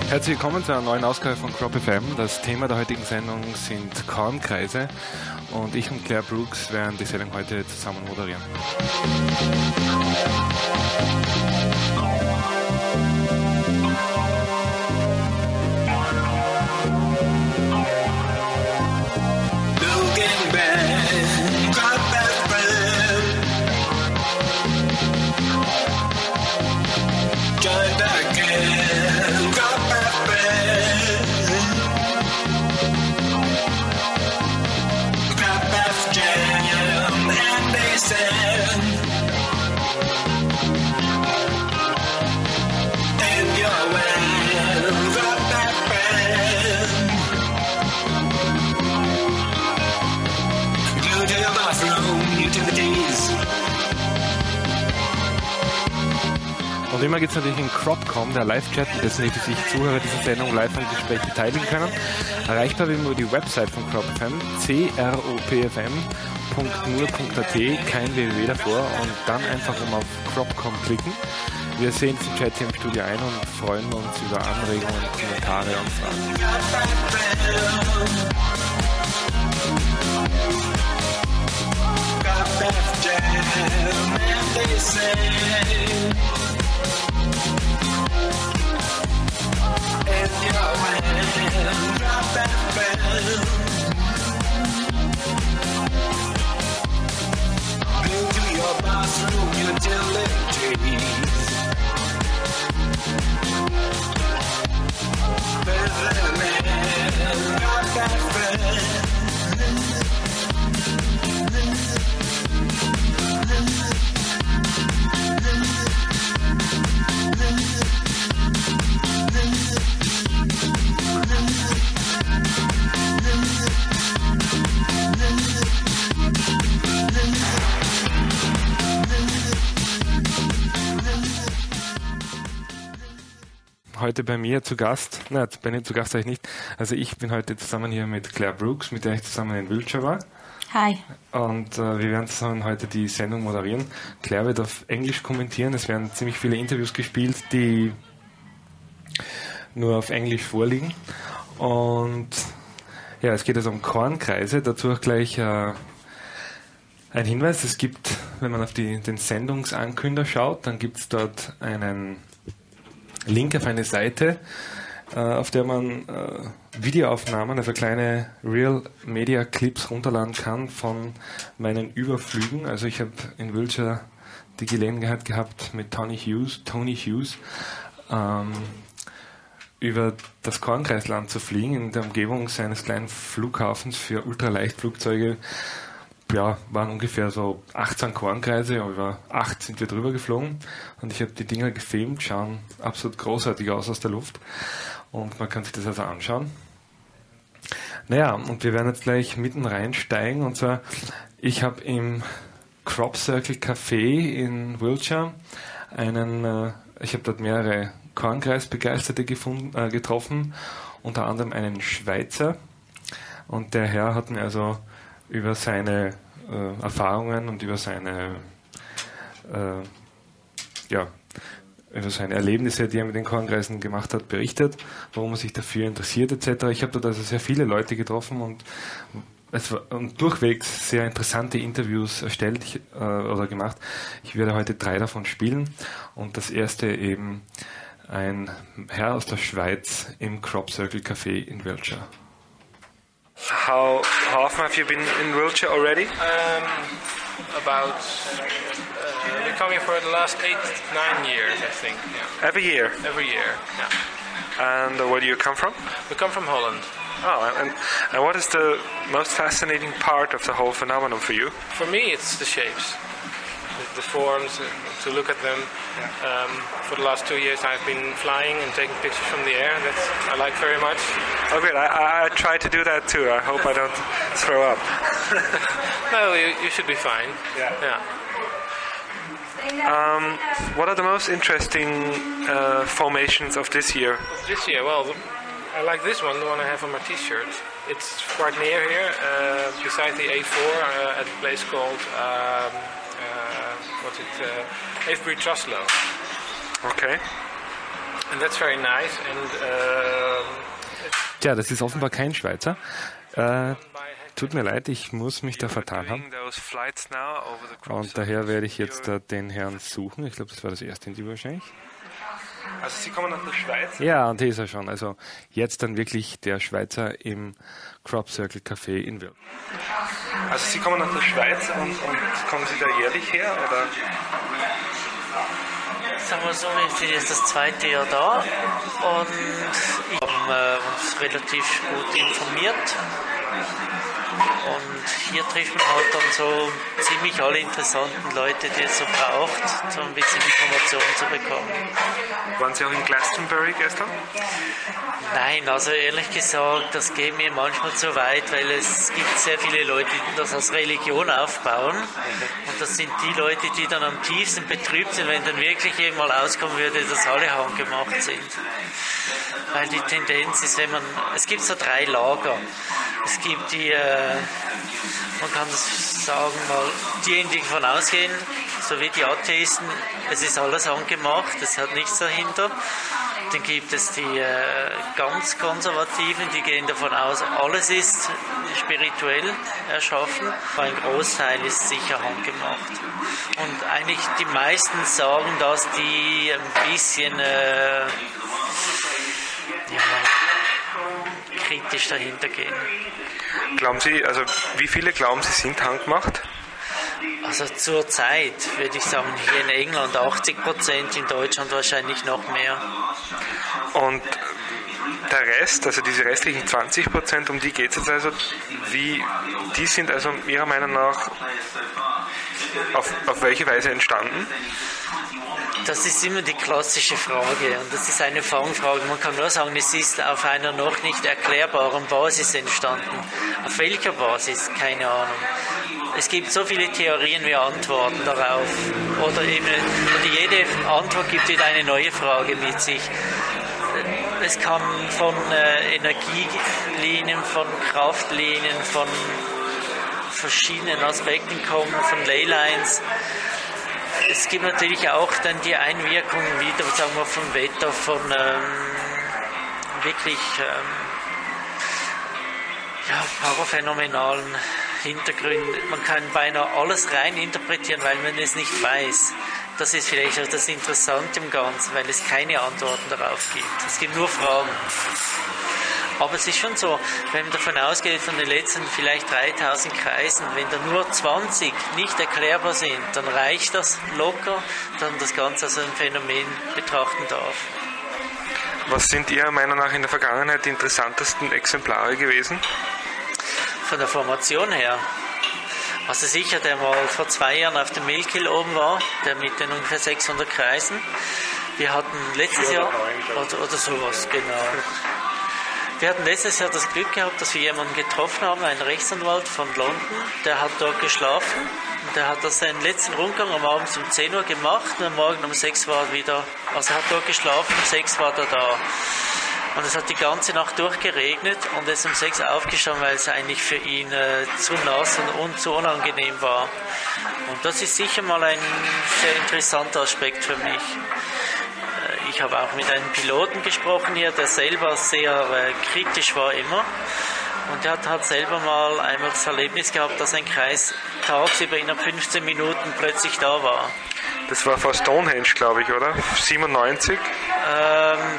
Herzlich willkommen zu einer neuen Ausgabe von Crop FM. Das Thema der heutigen Sendung sind Kornkreise und ich und Clare Brooks werden die Sendung heute zusammen moderieren. Und immer gibt es natürlich einen Cropcom, der Live-Chat, dessen sich Zuhörer dieser Sendung live am Gespräch beteiligen können. Erreichbar wird über die Website von Crop FM, cropfm.nur.at, kein www davor, und dann einfach auf Cropcom klicken. Wir sehen den Chat hier im Studio ein und freuen uns über Anregungen, Kommentare und Fragen. Heute bei mir zu Gast, bei mir zu Gast habe ich nicht, also ich bin heute zusammen hier mit Clare Brooks, mit der ich zusammen in Wiltshire war. Hi. Und wir werden zusammen heute die Sendung moderieren. Clare wird auf Englisch kommentieren, es werden ziemlich viele Interviews gespielt, die nur auf Englisch vorliegen. Und ja, es geht also um Kornkreise, dazu auch gleich ein Hinweis, es gibt, wenn man auf den Sendungsankünder schaut, dann gibt es dort einen Link auf eine Seite, auf der man Videoaufnahmen, also kleine Real-Media-Clips runterladen kann von meinen Überflügen. Also ich habe in Wiltshire die Gelegenheit gehabt, mit Tony Hughes, über das Kornkreisland zu fliegen, in der Umgebung seines kleinen Flughafens für Ultraleichtflugzeuge. Ja, waren ungefähr so 18 Kornkreise, über 8 sind wir drüber geflogen und ich habe die Dinger gefilmt, schauen absolut großartig aus der Luft und man kann sich das also anschauen. Naja, und wir werden jetzt gleich mitten reinsteigen, und zwar, ich habe im Crop Circle Café in Wiltshire ich habe dort mehrere Kornkreisbegeisterte getroffen, unter anderem einen Schweizer, und der Herr hat mir also über seine Erfahrungen und über seine Erlebnisse, die er mit den Kornkreisen gemacht hat, berichtet, warum er sich dafür interessiert etc. Ich habe dort also sehr viele Leute getroffen und durchwegs sehr interessante Interviews erstellt oder gemacht. Ich werde heute 3 davon spielen, und das erste eben ein Herr aus der Schweiz im Crop Circle Café in Wiltshire. How often have you been in Wiltshire already? We're coming for the last 8-9 years, I think. Yeah. Every year? Every year, yeah. And where do you come from? We come from Holland. Oh, and what is the most fascinating part of the whole phenomenon for you? For me, it's the shapes, the forms, to look at them. Yeah. For the last 2 years, I've been flying and taking pictures from the air. I like very much. Oh, good. I try to do that too. I hope I don't throw up. No, you should be fine. Yeah. What are the most interesting formations of this year? This year, well, I like this one, the one I have on my T-shirt. It's quite near here, beside the A4, at a place called Avebury Truslow. Okay. And that's very nice. Tja, das ist offenbar kein Schweizer. Tut mir leid, ich muss mich da vertan haben. Und daher werde ich jetzt den Herrn suchen. Ich glaube, das war das erste Interview wahrscheinlich. Also Sie kommen aus der Schweiz? Ja, und hier ist er schon. Also jetzt dann wirklich der Schweizer im Crop Circle Café in Wiltshire. Also Sie kommen aus der Schweiz und kommen Sie da jährlich her, oder? Sagen wir so, ich bin jetzt das zweite Jahr da und ich habe uns relativ gut informiert. Und hier trifft man halt dann so ziemlich alle interessanten Leute, die es so braucht, so ein bisschen Informationen zu bekommen. Waren Sie auch in Glastonbury gestern? Nein, also ehrlich gesagt, das geht mir manchmal zu weit, weil es gibt sehr viele Leute, die das als Religion aufbauen. Und das sind die Leute, die dann am tiefsten betrübt sind, wenn dann wirklich irgendwann auskommen würde, dass alle handgemacht sind. Weil die Tendenz ist, es gibt so 3 Lager. Es gibt die, man kann das sagen, mal diejenigen, die davon ausgehen, so wie die Atheisten, es ist alles handgemacht, es hat nichts dahinter. Dann gibt es die ganz Konservativen, die gehen davon aus, alles ist spirituell erschaffen. Ein Großteil ist sicher handgemacht. Und eigentlich die meisten sagen, dass die ein bisschen kritisch dahinter gehen. Glauben Sie, also wie viele glauben Sie sind handgemacht? Also zurzeit würde ich sagen, hier in England 80%, in Deutschland wahrscheinlich noch mehr. Und der Rest, also diese restlichen 20%, um die geht es jetzt also, die sind also Ihrer Meinung nach auf welche Weise entstanden? Das ist immer die klassische Frage und das ist eine Fangfrage. Man kann nur sagen, es ist auf einer noch nicht erklärbaren Basis entstanden. Auf welcher Basis? Keine Ahnung. Es gibt so viele Theorien wie Antworten darauf. Oder jede Antwort gibt wieder eine neue Frage mit sich. Es kann von Energielinien, von Kraftlinien, von verschiedenen Aspekten kommen, von Leylines. Es gibt natürlich auch dann die Einwirkungen wieder, sagen wir, vom Wetter, von wirklich paraphänomenalen Hintergründen. Man kann beinahe alles rein interpretieren, weil man es nicht weiß. Das ist vielleicht auch das Interessante im Ganzen, weil es keine Antworten darauf gibt. Es gibt nur Fragen. Aber es ist schon so, wenn man davon ausgeht, von den letzten vielleicht 3000 Kreisen, wenn da nur 20 nicht erklärbar sind, dann reicht das locker, dass man das Ganze als ein Phänomen betrachten darf. Was sind Ihrer Meinung nach in der Vergangenheit die interessantesten Exemplare gewesen? Von der Formation her. Also sicher, der mal vor 2 Jahren auf dem Milkhill oben war, der mit den ungefähr 600 Kreisen. Wir hatten letztes Jahr, oder sowas, genau. Wir hatten letztes Jahr das Glück gehabt, dass wir jemanden getroffen haben, einen Rechtsanwalt von London, der hat dort geschlafen und der hat seinen letzten Rundgang am Abend um 10 Uhr gemacht und am Morgen um 6 war er wieder, also er hat dort geschlafen, um 6 war er da. Und es hat die ganze Nacht durchgeregnet und er ist um 6 aufgestanden, weil es eigentlich für ihn zu nass und zu unangenehm war. Und das ist sicher mal ein sehr interessanter Aspekt für mich. Ich habe auch mit einem Piloten gesprochen hier, der selber sehr kritisch war immer. Und der hat selber mal einmal das Erlebnis gehabt, dass ein Kreis tagsüber innerhalb 15 Minuten plötzlich da war. Das war vor Stonehenge, glaube ich, oder? 97?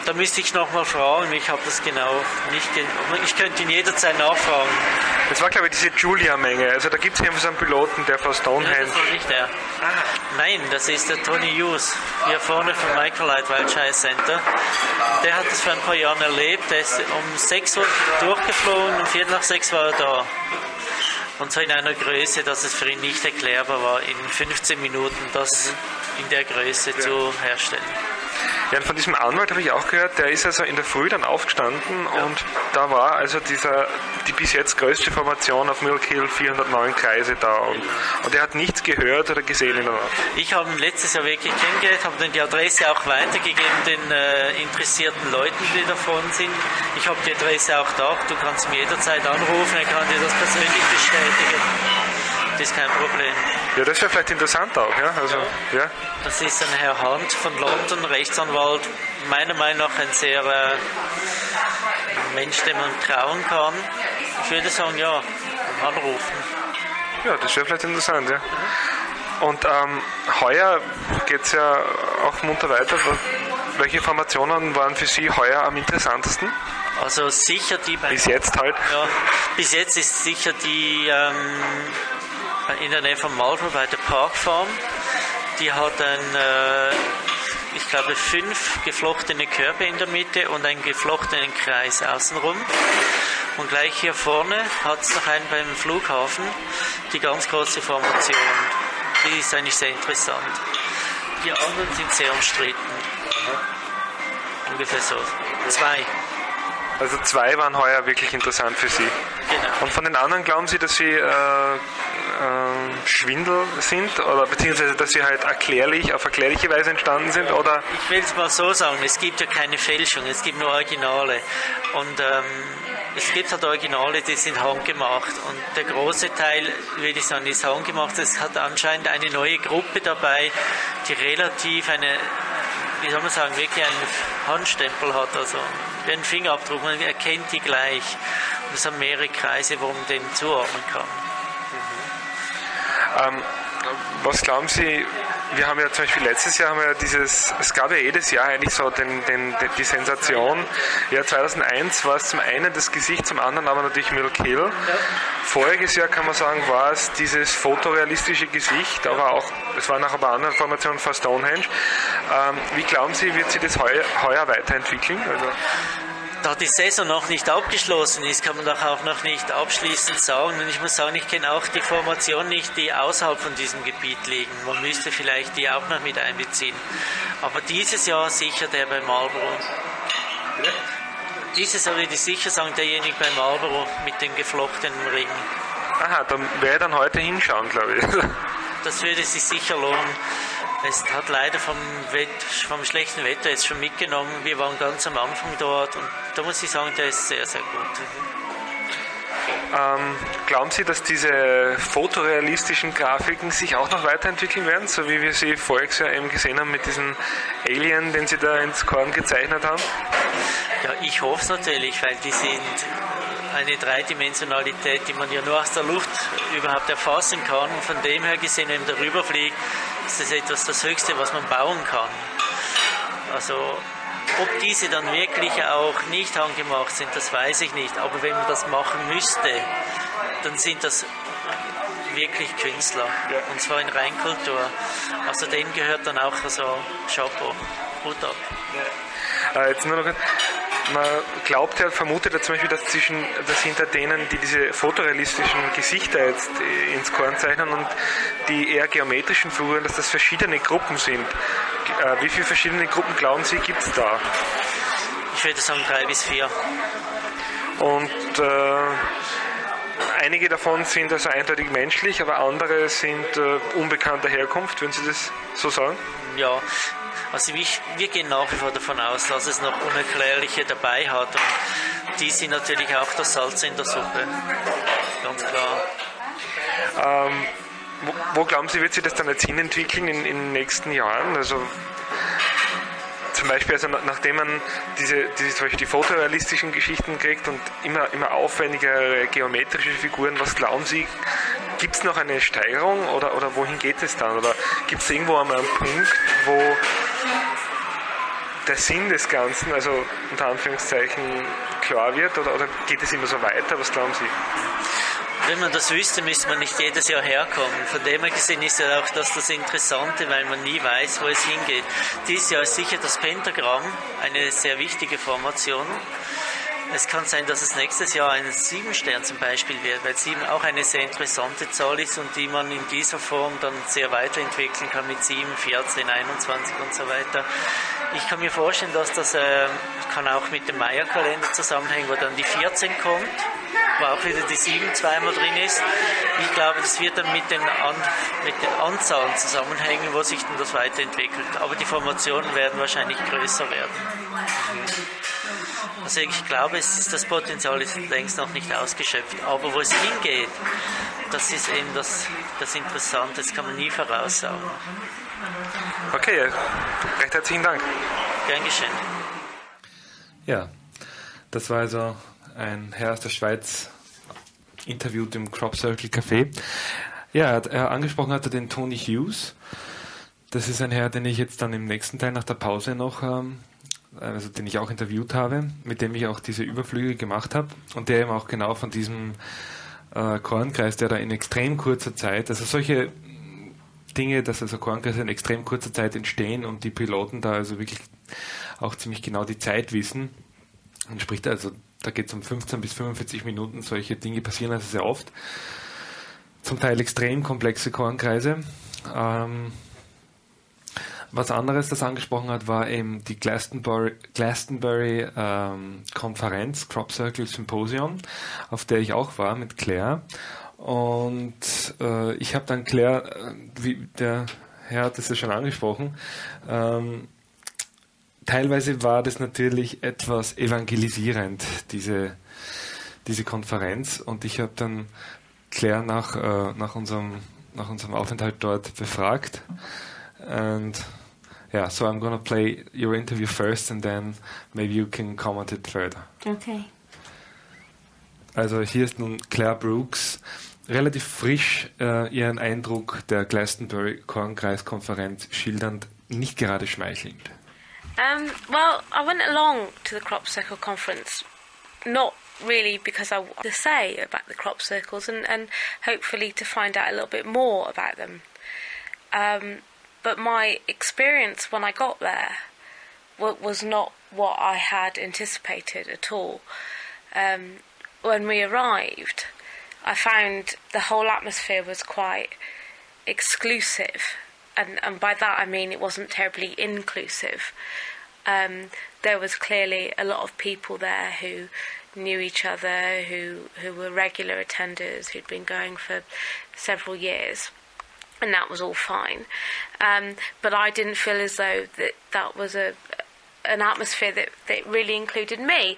Da müsste ich nochmal fragen, ich habe das genau nicht, ich könnte ihn jederzeit nachfragen. Das war, glaube ich, diese Julia-Menge. Also da gibt es eben so einen Piloten, der vor Stonehenge... Nein, das war nicht der. Nein, das ist der Tony Hughes, hier vorne vom Microlight Wiltshire Centre. Der hat das vor ein paar Jahren erlebt, der ist um 6 Uhr durchgeflogen, um 5:45 war er da. Und so in einer Größe, dass es für ihn nicht erklärbar war, in 15 Minuten das in der Größe zu herstellen. Ja, und von diesem Anwalt habe ich auch gehört, der ist also in der Früh dann aufgestanden und da war also die bis jetzt größte Formation auf Milk Hill, 409 Kreise da und er hat nichts gehört oder gesehen in der Nacht. Ich habe ihn letztes Jahr wirklich kennengelernt, habe dann die Adresse auch weitergegeben den interessierten Leuten, die davon sind. Ich habe die Adresse auch da, du kannst mich jederzeit anrufen, ich kann dir das persönlich bestätigen. Das ist kein Problem. Ja, das wäre vielleicht interessant auch, ja? Also, ja. Das ist ein Herr Hunt von London, Rechtsanwalt, meiner Meinung nach ein sehr Mensch, dem man trauen kann. Ich würde sagen, ja, anrufen. Ja, das wäre vielleicht interessant, ja. Und heuer geht es ja auch munter weiter. Welche Formationen waren für Sie heuer am interessantesten? Also sicher die bis jetzt halt. Ja, bis jetzt ist sicher die in der Nähe von Marlborough bei der Parkfarm. Die hat ich glaube 5 geflochtene Körbe in der Mitte und einen geflochtenen Kreis außenrum. Und gleich hier vorne hat es noch einen beim Flughafen, die ganz große Formation. Die ist eigentlich sehr interessant. Die anderen sind sehr umstritten. Ungefähr so. 2. Also 2 waren heuer wirklich interessant für Sie. Genau. Und von den anderen glauben Sie, dass sie Schwindel sind oder beziehungsweise dass sie halt auf erklärliche Weise entstanden sind? Oder? Ich will es mal so sagen, es gibt ja keine Fälschung, es gibt nur Originale. Und es gibt halt Originale, die sind handgemacht. Und der große Teil, würde ich sagen, ist handgemacht. Es hat anscheinend eine neue Gruppe dabei, die relativ wie soll man sagen, wirklich einen Handstempel hat, also wie einen Fingerabdruck, man erkennt die gleich. Und es haben mehrere Kreise, wo man den zuordnen kann. Was glauben Sie, wir haben ja zum Beispiel letztes Jahr es gab ja jedes Jahr eigentlich so die Sensation. Ja, 2001 war es zum einen das Gesicht, zum anderen aber natürlich Milk Hill. Ja. Voriges Jahr kann man sagen, war es dieses fotorealistische Gesicht, aber auch, es waren auch ein paar andere Formationen vor Stonehenge. Wie glauben Sie, wird sich das heuer weiterentwickeln? Also da die Saison noch nicht abgeschlossen ist, kann man doch auch noch nicht abschließend sagen. Und ich muss sagen, ich kenne auch die Formation nicht, die außerhalb von diesem Gebiet liegen. Man müsste vielleicht die auch noch mit einbeziehen. Aber dieses Jahr sicher der bei Marlborough. Ja. Dieses Jahr würde ich sicher sagen, derjenige bei Marlborough mit dem geflochtenen Ring. Aha, dann werde ich dann heute hinschauen, glaube ich. Das würde sich sicher lohnen. Es hat leider vom schlechten Wetter jetzt schon mitgenommen. Wir waren ganz am Anfang dort und da muss ich sagen, der ist sehr, sehr gut. Glauben Sie, dass diese fotorealistischen Grafiken sich auch noch weiterentwickeln werden, so wie wir sie voriges Jahr eben gesehen haben mit diesem Alien, den Sie da ins Korn gezeichnet haben? Ja, ich hoffe es natürlich, weil die sind eine Dreidimensionalität, die man ja nur aus der Luft überhaupt erfassen kann. Und von dem her gesehen, wenn man darüber fliegt, ist das etwas das Höchste, was man bauen kann. Also ob diese dann wirklich auch nicht handgemacht sind, das weiß ich nicht. Aber wenn man das machen müsste, dann sind das wirklich Künstler. Ja. Und zwar in Reinkultur. Also denen gehört dann auch so Chapeau, Hut ab. Ja. Jetzt nur noch, man vermutet ja zum Beispiel, dass hinter denen, die diese fotorealistischen Gesichter jetzt ins Korn zeichnen und die eher geometrischen Figuren, dass das verschiedene Gruppen sind. Wie viele verschiedene Gruppen glauben Sie, gibt es da? Ich würde sagen 3 bis 4. Und einige davon sind also eindeutig menschlich, aber andere sind unbekannter Herkunft, würden Sie das so sagen? Ja. Also wir gehen nach wie vor davon aus, dass es noch Unerklärliche dabei hat. Und die sind natürlich auch das Salz in der Suppe. Ganz klar. Wo glauben Sie, wird sich das dann jetzt hinentwickeln in den nächsten Jahren? Also zum Beispiel, also nachdem man zum Beispiel die fotorealistischen Geschichten kriegt und immer aufwendigere geometrische Figuren, was glauben Sie, gibt es noch eine Steigerung oder wohin geht es dann? Oder gibt es irgendwo einmal einen Punkt, wo der Sinn des Ganzen, also unter Anführungszeichen, klar wird? Oder geht es immer so weiter? Was glauben Sie? Wenn man das wüsste, müsste man nicht jedes Jahr herkommen. Von dem her gesehen ist ja auch das Interessante, weil man nie weiß, wo es hingeht. Dieses Jahr ist sicher das Pentagramm eine sehr wichtige Formation. Es kann sein, dass es nächstes Jahr ein 7-Stern zum Beispiel wird, weil 7 auch eine sehr interessante Zahl ist und die man in dieser Form dann sehr weiterentwickeln kann mit 7, 14, 21 und so weiter. Ich kann mir vorstellen, dass das kann auch mit dem Maya-Kalender zusammenhängen, wo dann die 14 kommt, wo auch wieder die 7 zweimal drin ist. Ich glaube, das wird dann mit den Anzahlen zusammenhängen, wo sich dann das weiterentwickelt. Aber die Formationen werden wahrscheinlich größer werden. Also ich glaube, das Potenzial ist längst noch nicht ausgeschöpft. Aber wo es hingeht, das ist eben das Interessante, das kann man nie voraussagen. Okay, recht herzlichen Dank. Gern geschehen. Ja, das war also ein Herr aus der Schweiz, interviewt im Crop Circle Café. Ja, angesprochen hat er den Tony Hughes. Das ist ein Herr, den ich jetzt dann im nächsten Teil nach der Pause noch, also den ich auch interviewt habe, mit dem ich auch diese Überflüge gemacht habe und der eben auch genau von diesem Kornkreis, der da in extrem kurzer Zeit, also solche Dinge, dass also Kornkreise in extrem kurzer Zeit entstehen und die Piloten da also wirklich auch ziemlich genau die Zeit wissen. Und spricht also, da geht es um 15 bis 45 Minuten, solche Dinge passieren also sehr oft. Zum Teil extrem komplexe Kornkreise. Was anderes, das angesprochen hat, war eben die Glastonbury Konferenz, Crop Circle Symposium, auf der ich auch war mit Claire. Und ich habe dann Claire, der Herr hat es ja schon angesprochen, teilweise war das natürlich etwas evangelisierend, diese Konferenz. Und ich habe dann Claire nach unserem Aufenthalt dort befragt. And yeah, so I'm going to play your interview first and then maybe you can comment it further. Okay. Also hier ist nun Clare Brooks, relativ frisch ihren Eindruck der Glastonbury Kornkreiskonferenz schildernd, nicht gerade schmeichelnd. Well, I went along to the crop circle conference, not really because I wanted to say about the crop circles and hopefully to find out a little bit more about them. But my experience when I got there was not what I had anticipated at all. When we arrived, I found the whole atmosphere was quite exclusive, and by that I mean it wasn't terribly inclusive. There was clearly a lot of people there who knew each other, who were regular attenders, who'd been going for several years. And that was all fine. But I didn't feel as though that was an atmosphere that really included me.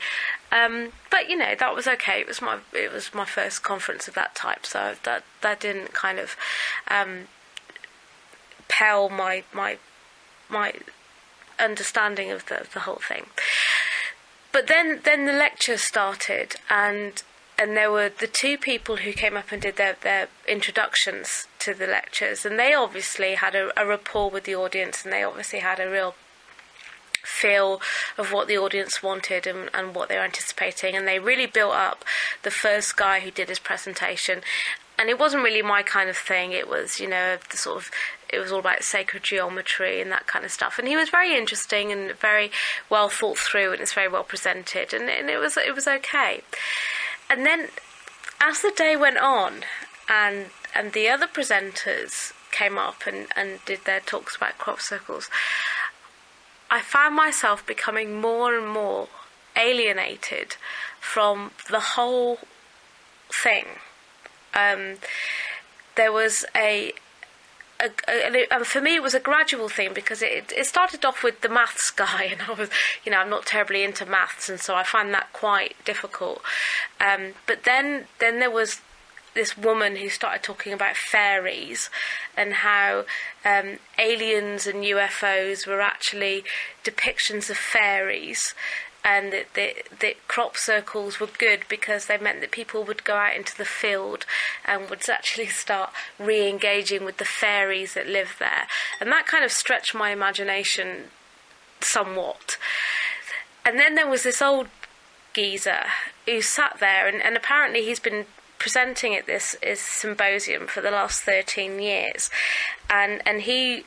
But you know, that was okay. It was my first conference of that type, so that didn't kind of pale my understanding of the whole thing. But then the lecture started, and there were the two people who came up and did their introductions to the lectures, and they obviously had a rapport with the audience, and they obviously had a real feel of what the audience wanted and what they were anticipating, and they really built up the first guy who did his presentation. And it wasn't really my kind of thing. It was, you know, it was all about sacred geometry and that kind of stuff. And he was very interesting and very well thought through, and it's very well presented, and it was okay. And then, as the day went on, and the other presenters came up and did their talks about crop circles, I found myself becoming more and more alienated from the whole thing. There was for me it was a gradual thing, because it started off with the maths guy, and I was, you know, I'm not terribly into maths, and so I find that quite difficult. But then there was this woman who started talking about fairies and how aliens and UFOs were actually depictions of fairies, and that crop circles were good because they meant that people would go out into the field and would actually start re-engaging with the fairies that live there. And that kind of stretched my imagination somewhat. And then there was this old geezer who sat there, and apparently he's been presenting at this symposium for the last 13 years, and he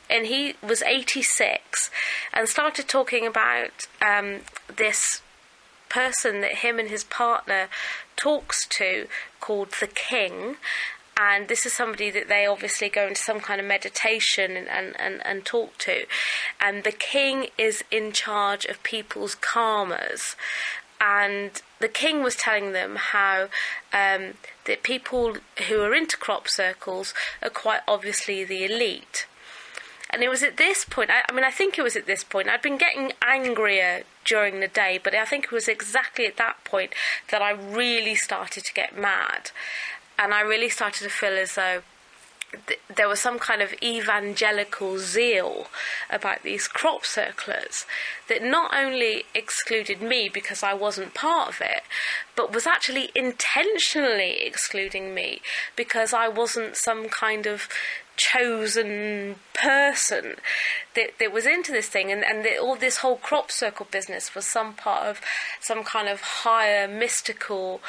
was 86 and started talking about this person that him and his partner talks to called the King. And this is somebody that they obviously go into some kind of meditation and talk to. And the King is in charge of people's karmas. And the King was telling them how that people who are into crop circles are quite obviously the elite. And it was at this point, I think it was at this point, I'd been getting angrier during the day, but I think it was exactly at that point that I really started to get mad. And I really started to feel as though there was some kind of evangelical zeal about these crop circlers that not only excluded me because I wasn't part of it, but was actually intentionally excluding me because I wasn't some kind of chosen person that was into this thing, and all this whole crop circle business was some part of some kind of higher mystical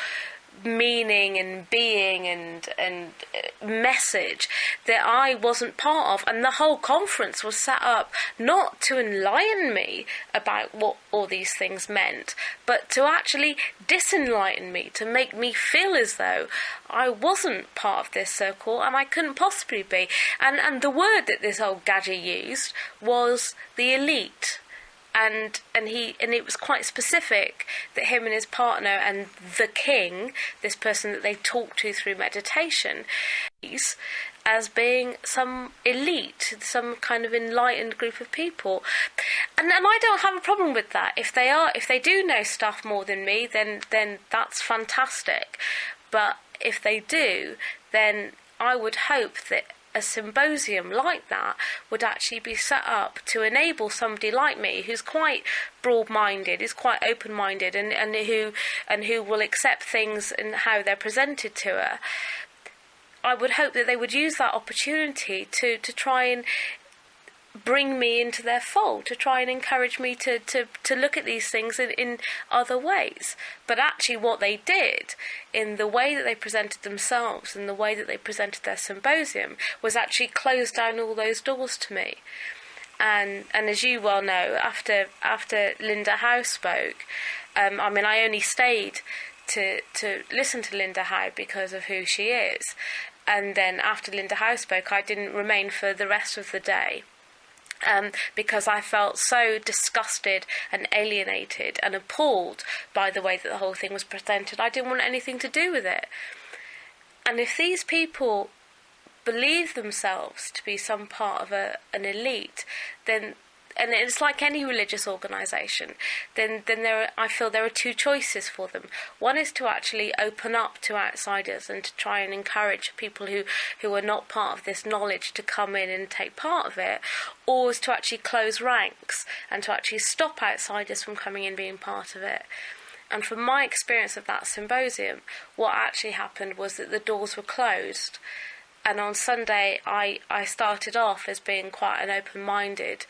meaning and being and message that I wasn't part of. And the whole conference was set up not to enlighten me about what all these things meant, but to actually disenlighten me, to make me feel as though I wasn't part of this circle and I couldn't possibly be. And the word that this old gadget used was the elite. And it was quite specific that him and his partner and the King, this person that they talked to through meditation, as being some elite, some kind of enlightened group of people. And I don't have a problem with that. If they do know stuff more than me, then that's fantastic. But if they do, then I would hope that a symposium like that would actually be set up to enable somebody like me who's quite broad-minded, is quite open-minded, and who will accept things and how they're presented to her. I would hope that they would use that opportunity to try and bring me into their fold, to try and encourage me to look at these things in other ways. But actually what they did, in the way that they presented themselves and the way that they presented their symposium, was actually close down all those doors to me. And as you well know, after Linda Howe spoke, I only stayed to listen to Linda Howe because of who she is. And then after Linda Howe spoke, I didn't remain for the rest of the day. Because I felt so disgusted and alienated and appalled by the way that the whole thing was presented. I didn't want anything to do with it. And if these people believe themselves to be some part of an elite, then, and it's like any religious organisation, then I feel there are two choices for them. One is to actually open up to outsiders and to try and encourage people who are not part of this knowledge to come in and take part of it, or is to actually close ranks and to actually stop outsiders from coming in and being part of it. And from my experience of that symposium, what actually happened was that the doors were closed. And on Sunday, I started off as being quite an open-minded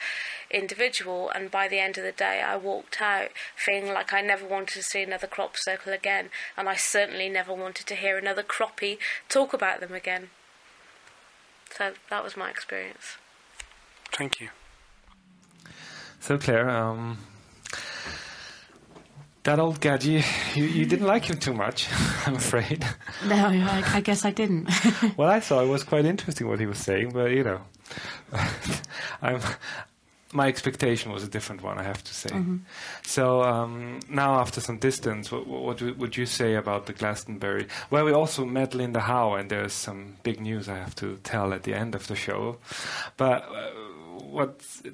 individual, and by the end of the day, I walked out feeling like I never wanted to see another crop circle again, and I certainly never wanted to hear another croppie talk about them again. So that was my experience. Thank you. So Claire, that old gadget, you didn't like him too much, I'm afraid. No, I guess I didn't. Well, I thought it was quite interesting what he was saying, but my expectation was a different one, I have to say. Mm-hmm. So now, after some distance, what would you say about the Glastonbury? Well, we also met Linda Howe, and there's some big news I have to tell at the end of the show. But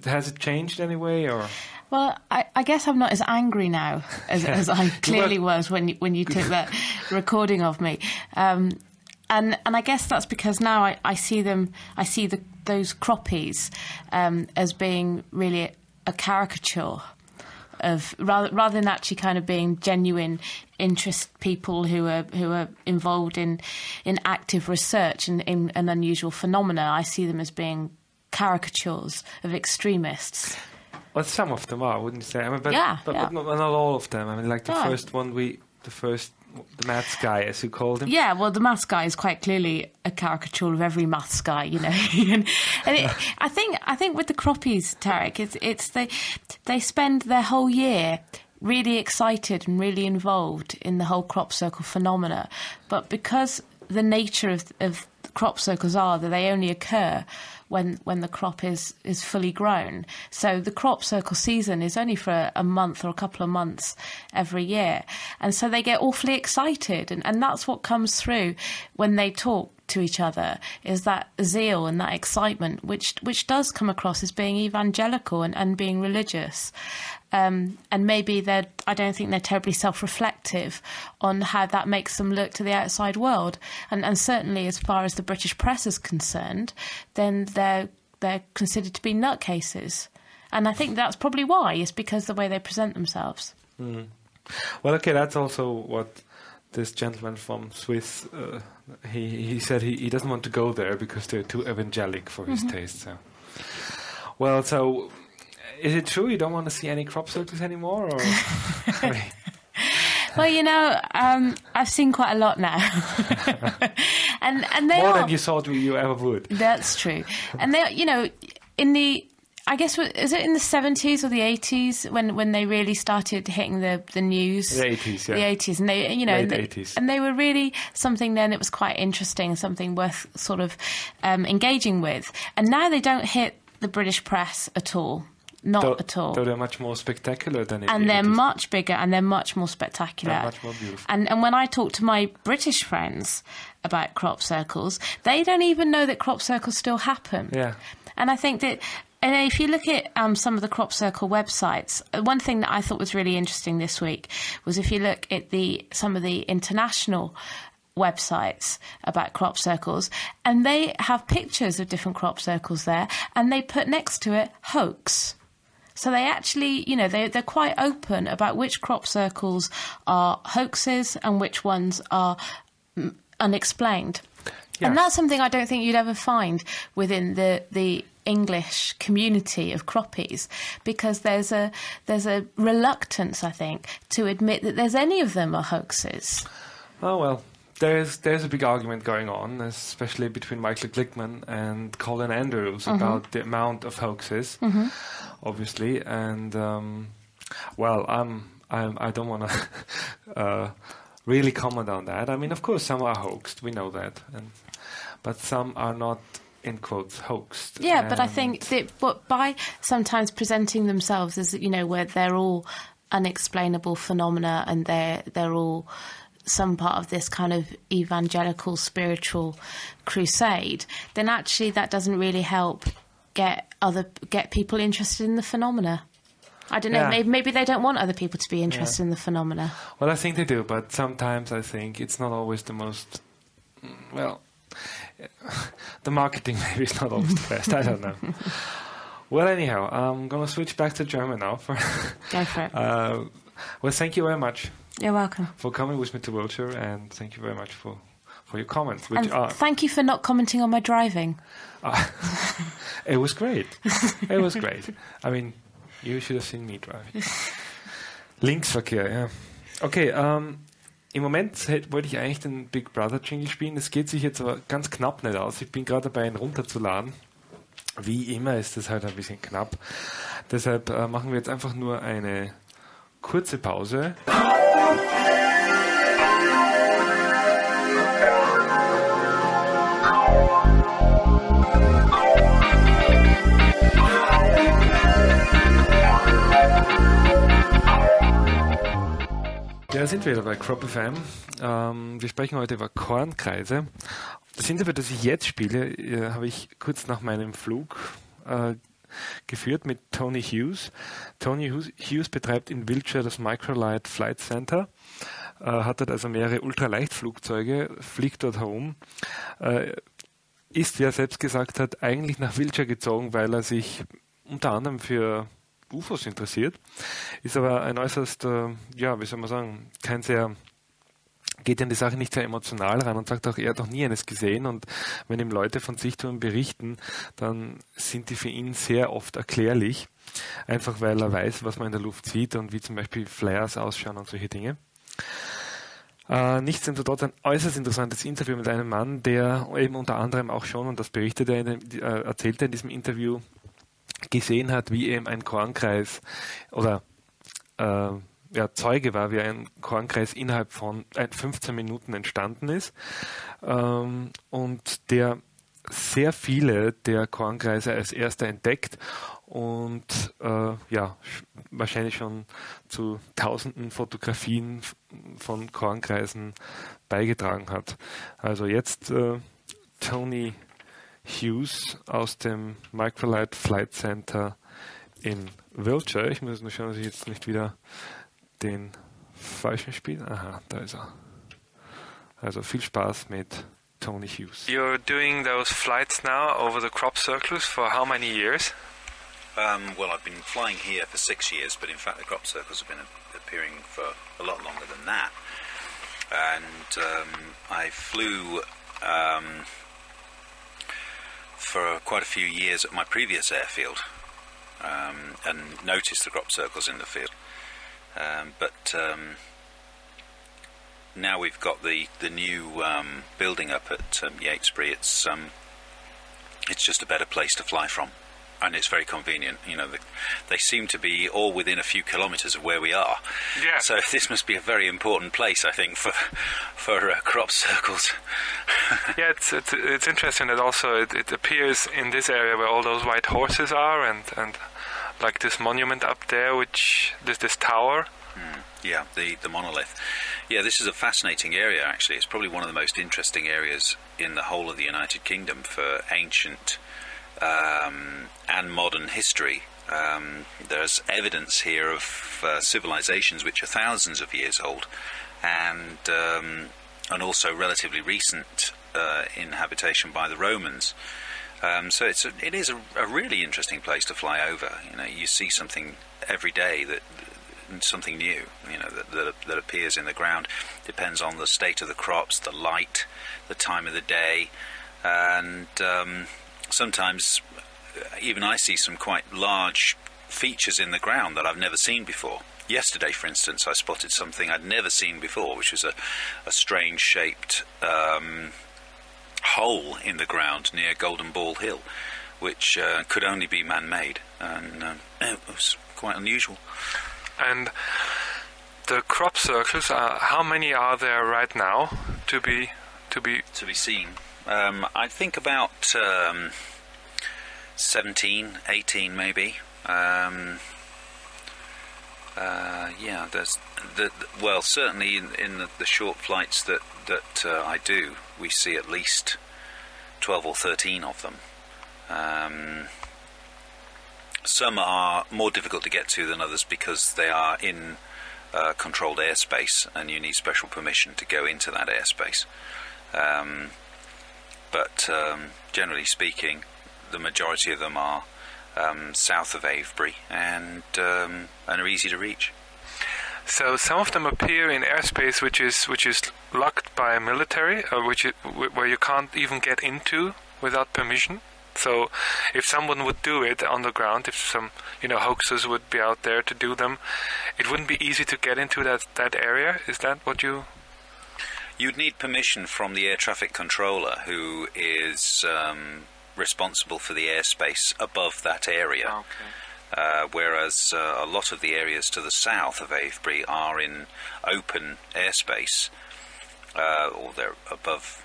has it changed anyway, or? Well, I guess I'm not as angry now as I clearly was when you took that recording of me, and I guess that's because now I see those croppies as being really a caricature of rather than actually kind of being genuine interest people who are involved in active research and in an unusual phenomena. I see them as being caricatures of extremists. Well, some of them are, wouldn't you say? But not all of them. I mean, like the first one, the maths guy, as you called him. Yeah, well, the maths guy is quite clearly a caricature of every maths guy, I think with the croppies, Tarek, it's they spend their whole year really excited and really involved in the whole crop circle phenomena, but because the nature of crop circles are that they only occur when the crop is fully grown. So the crop circle season is only for a month or a couple of months every year. And so they get awfully excited. And that's what comes through when they talk to each other, is that zeal and that excitement, which does come across as being evangelical and being religious. And maybe I don't think they're terribly self-reflective on how that makes them look to the outside world. And certainly as far as the British press is concerned, then they're considered to be nutcases. And I think that's probably why. It's because the way they present themselves. Mm. Well, okay, that's also what this gentleman from Swiss, he said he doesn't want to go there because they're too evangelic for his taste. So. Well, so... Is it true you don't want to see any crop circles anymore? Or? Well, I've seen quite a lot now. and they more than you thought you ever would. That's true. And they, I guess, is it in the 70s or the 80s when they really started hitting the news? The 80s, yeah. The 80s. And they, late 80s. And they were really something then that was quite interesting, something worth sort of engaging with. And now they don't hit the British press at all. Not at all. Though they're much more spectacular than it is. And they're much bigger and they're much more spectacular. They're much more beautiful. And when I talk to my British friends about crop circles, they don't even know that crop circles still happen. Yeah. And I think that, and if you look at some of the crop circle websites, one thing that I thought was really interesting this week was if you look at some of the international websites about crop circles, and they have pictures of different crop circles there, and they put next to it hoax. So they actually, they're quite open about which crop circles are hoaxes and which ones are unexplained. Yes. And that's something I don't think you'd ever find within the English community of croppies, because there's a reluctance, I think, to admit that there's any of them are hoaxes. Oh, well. There's a big argument going on, especially between Michael Glickman and Colin Andrews about the amount of hoaxes, obviously. And I don't want to really comment on that. I mean, of course, some are hoaxed. We know that, but some are not, in quotes, hoaxed. Yeah, but I think that by sometimes presenting themselves as where they're all unexplainable phenomena and they're all some part of this kind of evangelical spiritual crusade, then actually that doesn't really help get people interested in the phenomena. I don't know, maybe they don't want other people to be interested in the phenomena. Well, I think they do, but sometimes I think it's not always the most, the marketing maybe is not always the best, I don't know. Well, anyhow, I'm going to switch back to German now. Go for it. Well, thank you very much. You're welcome. For coming with me to Wiltshire, and thank you very much for your comments. Thank you for not commenting on my driving. It was great. It was great. I mean, you should have seen me driving. Linksverkehr, ja. Okay, im Moment wollte ich eigentlich den Big Brother Jingle spielen. Das geht sich jetzt aber ganz knapp nicht aus. Ich bin gerade dabei, ihn runterzuladen. Wie immer ist das halt ein bisschen knapp. Deshalb machen wir jetzt einfach nur eine kurze Pause. Ja, sind wir wieder bei Crop FM. Wir sprechen heute über Kornkreise. Das Interview, das ich jetzt spiele, habe ich kurz nach meinem Flug geführt mit Tony Hughes. Tony Hughes betreibt in Wiltshire das Microlight Centre, hat dort also mehrere Ultraleichtflugzeuge, fliegt dort herum, ist, wie er selbst gesagt hat, eigentlich nach Wiltshire gezogen, weil er sich unter anderem für UFOs interessiert, ist aber ein äußerst, wie soll man sagen, geht in die Sache nicht sehr emotional ran und sagt auch, er hat noch nie eines gesehen, und wenn ihm Leute von Sichtungen berichten, dann sind die für ihn sehr oft erklärlich, einfach weil er weiß, was man in der Luft sieht und wie zum Beispiel Flares ausschauen und solche Dinge. Nichtsdestotrotz ein äußerst interessantes Interview mit einem Mann, der eben unter anderem auch schon, und das erzählt er in diesem Interview, gesehen hat, wie eben ein Kornkreis oder Zeuge war, wie ein Kornkreis innerhalb von 15 Minuten entstanden ist und der sehr viele der Kornkreise als erster entdeckt und wahrscheinlich schon zu tausenden Fotografien von Kornkreisen beigetragen hat. Also jetzt Tony Hughes aus dem Microlight Centre in Wiltshire. Ich muss nur schauen, dass ich jetzt nicht wieder den falschen spiele. Aha, da ist er. Also viel Spaß mit Tony Hughes. You're doing those flights now over the crop circles for how many years? Well, I've been flying here for 6 years, but in fact the crop circles have been appearing for a lot longer than that. And I flew for quite a few years at my previous airfield and noticed the crop circles in the field. But now we've got the new building up at Yatesbury. It's just a better place to fly from, and it's very convenient. You know, they seem to be all within a few kilometres of where we are. Yeah. So this must be a very important place, I think, for crop circles. Yeah, it's interesting that also it appears in this area where all those white horses are, and like this monument up there, which this tower. Yeah, the monolith. Yeah, this is a fascinating area, actually. It's probably one of the most interesting areas in the whole of the United Kingdom for ancient and modern history. There's evidence here of civilizations which are thousands of years old, and also relatively recent inhabitation by the Romans. So it is a really interesting place to fly over. You know, you see something every day something new, you know, that appears in the ground. Depends on the state of the crops, the light, the time of the day, and sometimes even I see some quite large features in the ground that I've never seen before. Yesterday, for instance, I spotted something I'd never seen before, which was a strange shaped hole in the ground near Golden Ball Hill, which could only be man-made, and it was quite unusual. And the crop circles, how many are there right now to be seen? I think about 17, 18 maybe. Yeah, there's well, certainly in the short flights that I do, we see at least 12 or 13 of them. Some are more difficult to get to than others because they are in controlled airspace, and you need special permission to go into that airspace. But generally speaking, the majority of them are south of Avebury and are easy to reach. So some of them appear in airspace which is locked by military, where you can't even get into without permission. So if someone would do it on the ground, if some hoaxers would be out there to do them, it wouldn't be easy to get into that area. Is that what you? You'd need permission from the air traffic controller, who is responsible for the airspace above that area. Okay. Whereas a lot of the areas to the south of Avebury are in open airspace, or they're above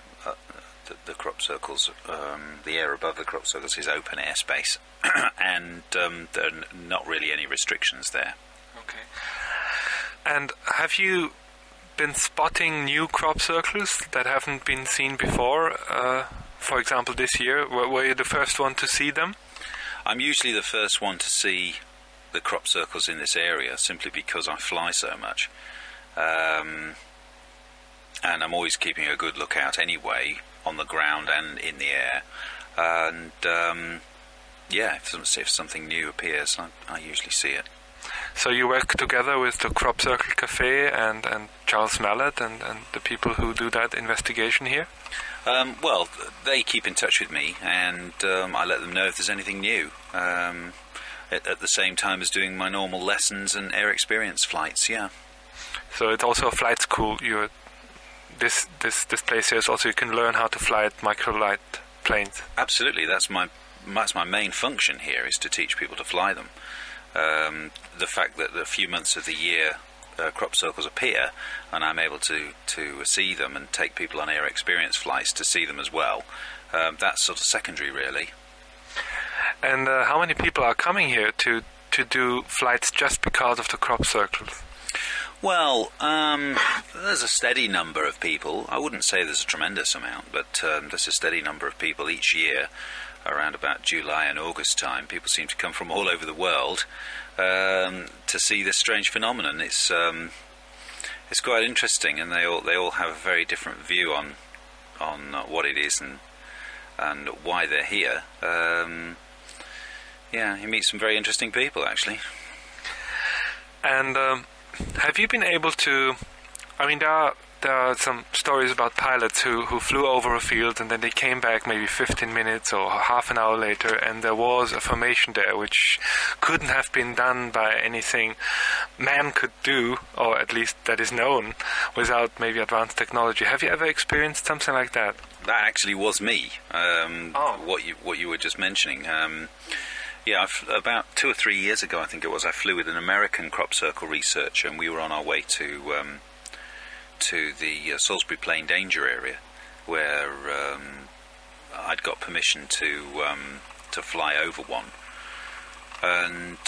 the crop circles. The air above the crop circles is open airspace, and there are not really any restrictions there. Okay. And have you been spotting new crop circles that haven't been seen before? For example, this year, were you the first one to see them? I'm usually the first one to see the crop circles in this area, simply because I fly so much. And I'm always keeping a good lookout anyway, on the ground and in the air. And if something new appears, I usually see it. So you work together with the Crop Circle Cafe and Charles Mallet and the people who do that investigation here? Well, they keep in touch with me, and I let them know if there's anything new. At the same time as doing my normal lessons and air experience flights, yeah. So it's also a flight school. This place here is also, you can learn how to fly microlight planes. Absolutely, that's my main function here, is to teach people to fly them. The fact that a few months of the year crop circles appear, and I'm able to see them and take people on air experience flights to see them as well. That's sort of secondary, really. And how many people are coming here to do flights just because of the crop circles? Well, there's a steady number of people. I wouldn't say there's a tremendous amount, but there's a steady number of people each year. Around about July and August time, people seem to come from all over the world to see this strange phenomenon. It's quite interesting, and they all have a very different view on what it is and why they're here. Yeah, you meet some very interesting people, actually. And have you been able to? I mean, there are some stories about pilots who flew over a field and then they came back maybe 15 minutes or half an hour later, and there was a formation there which couldn't have been done by anything man could do, or at least that is known, without maybe advanced technology. Have you ever experienced something like that? That actually was me. What you were just mentioning. Yeah, about 2 or 3 years ago, I think it was, I flew with an American crop circle researcher, and we were on our way to the Salisbury Plain danger area, where I'd got permission to fly over one. And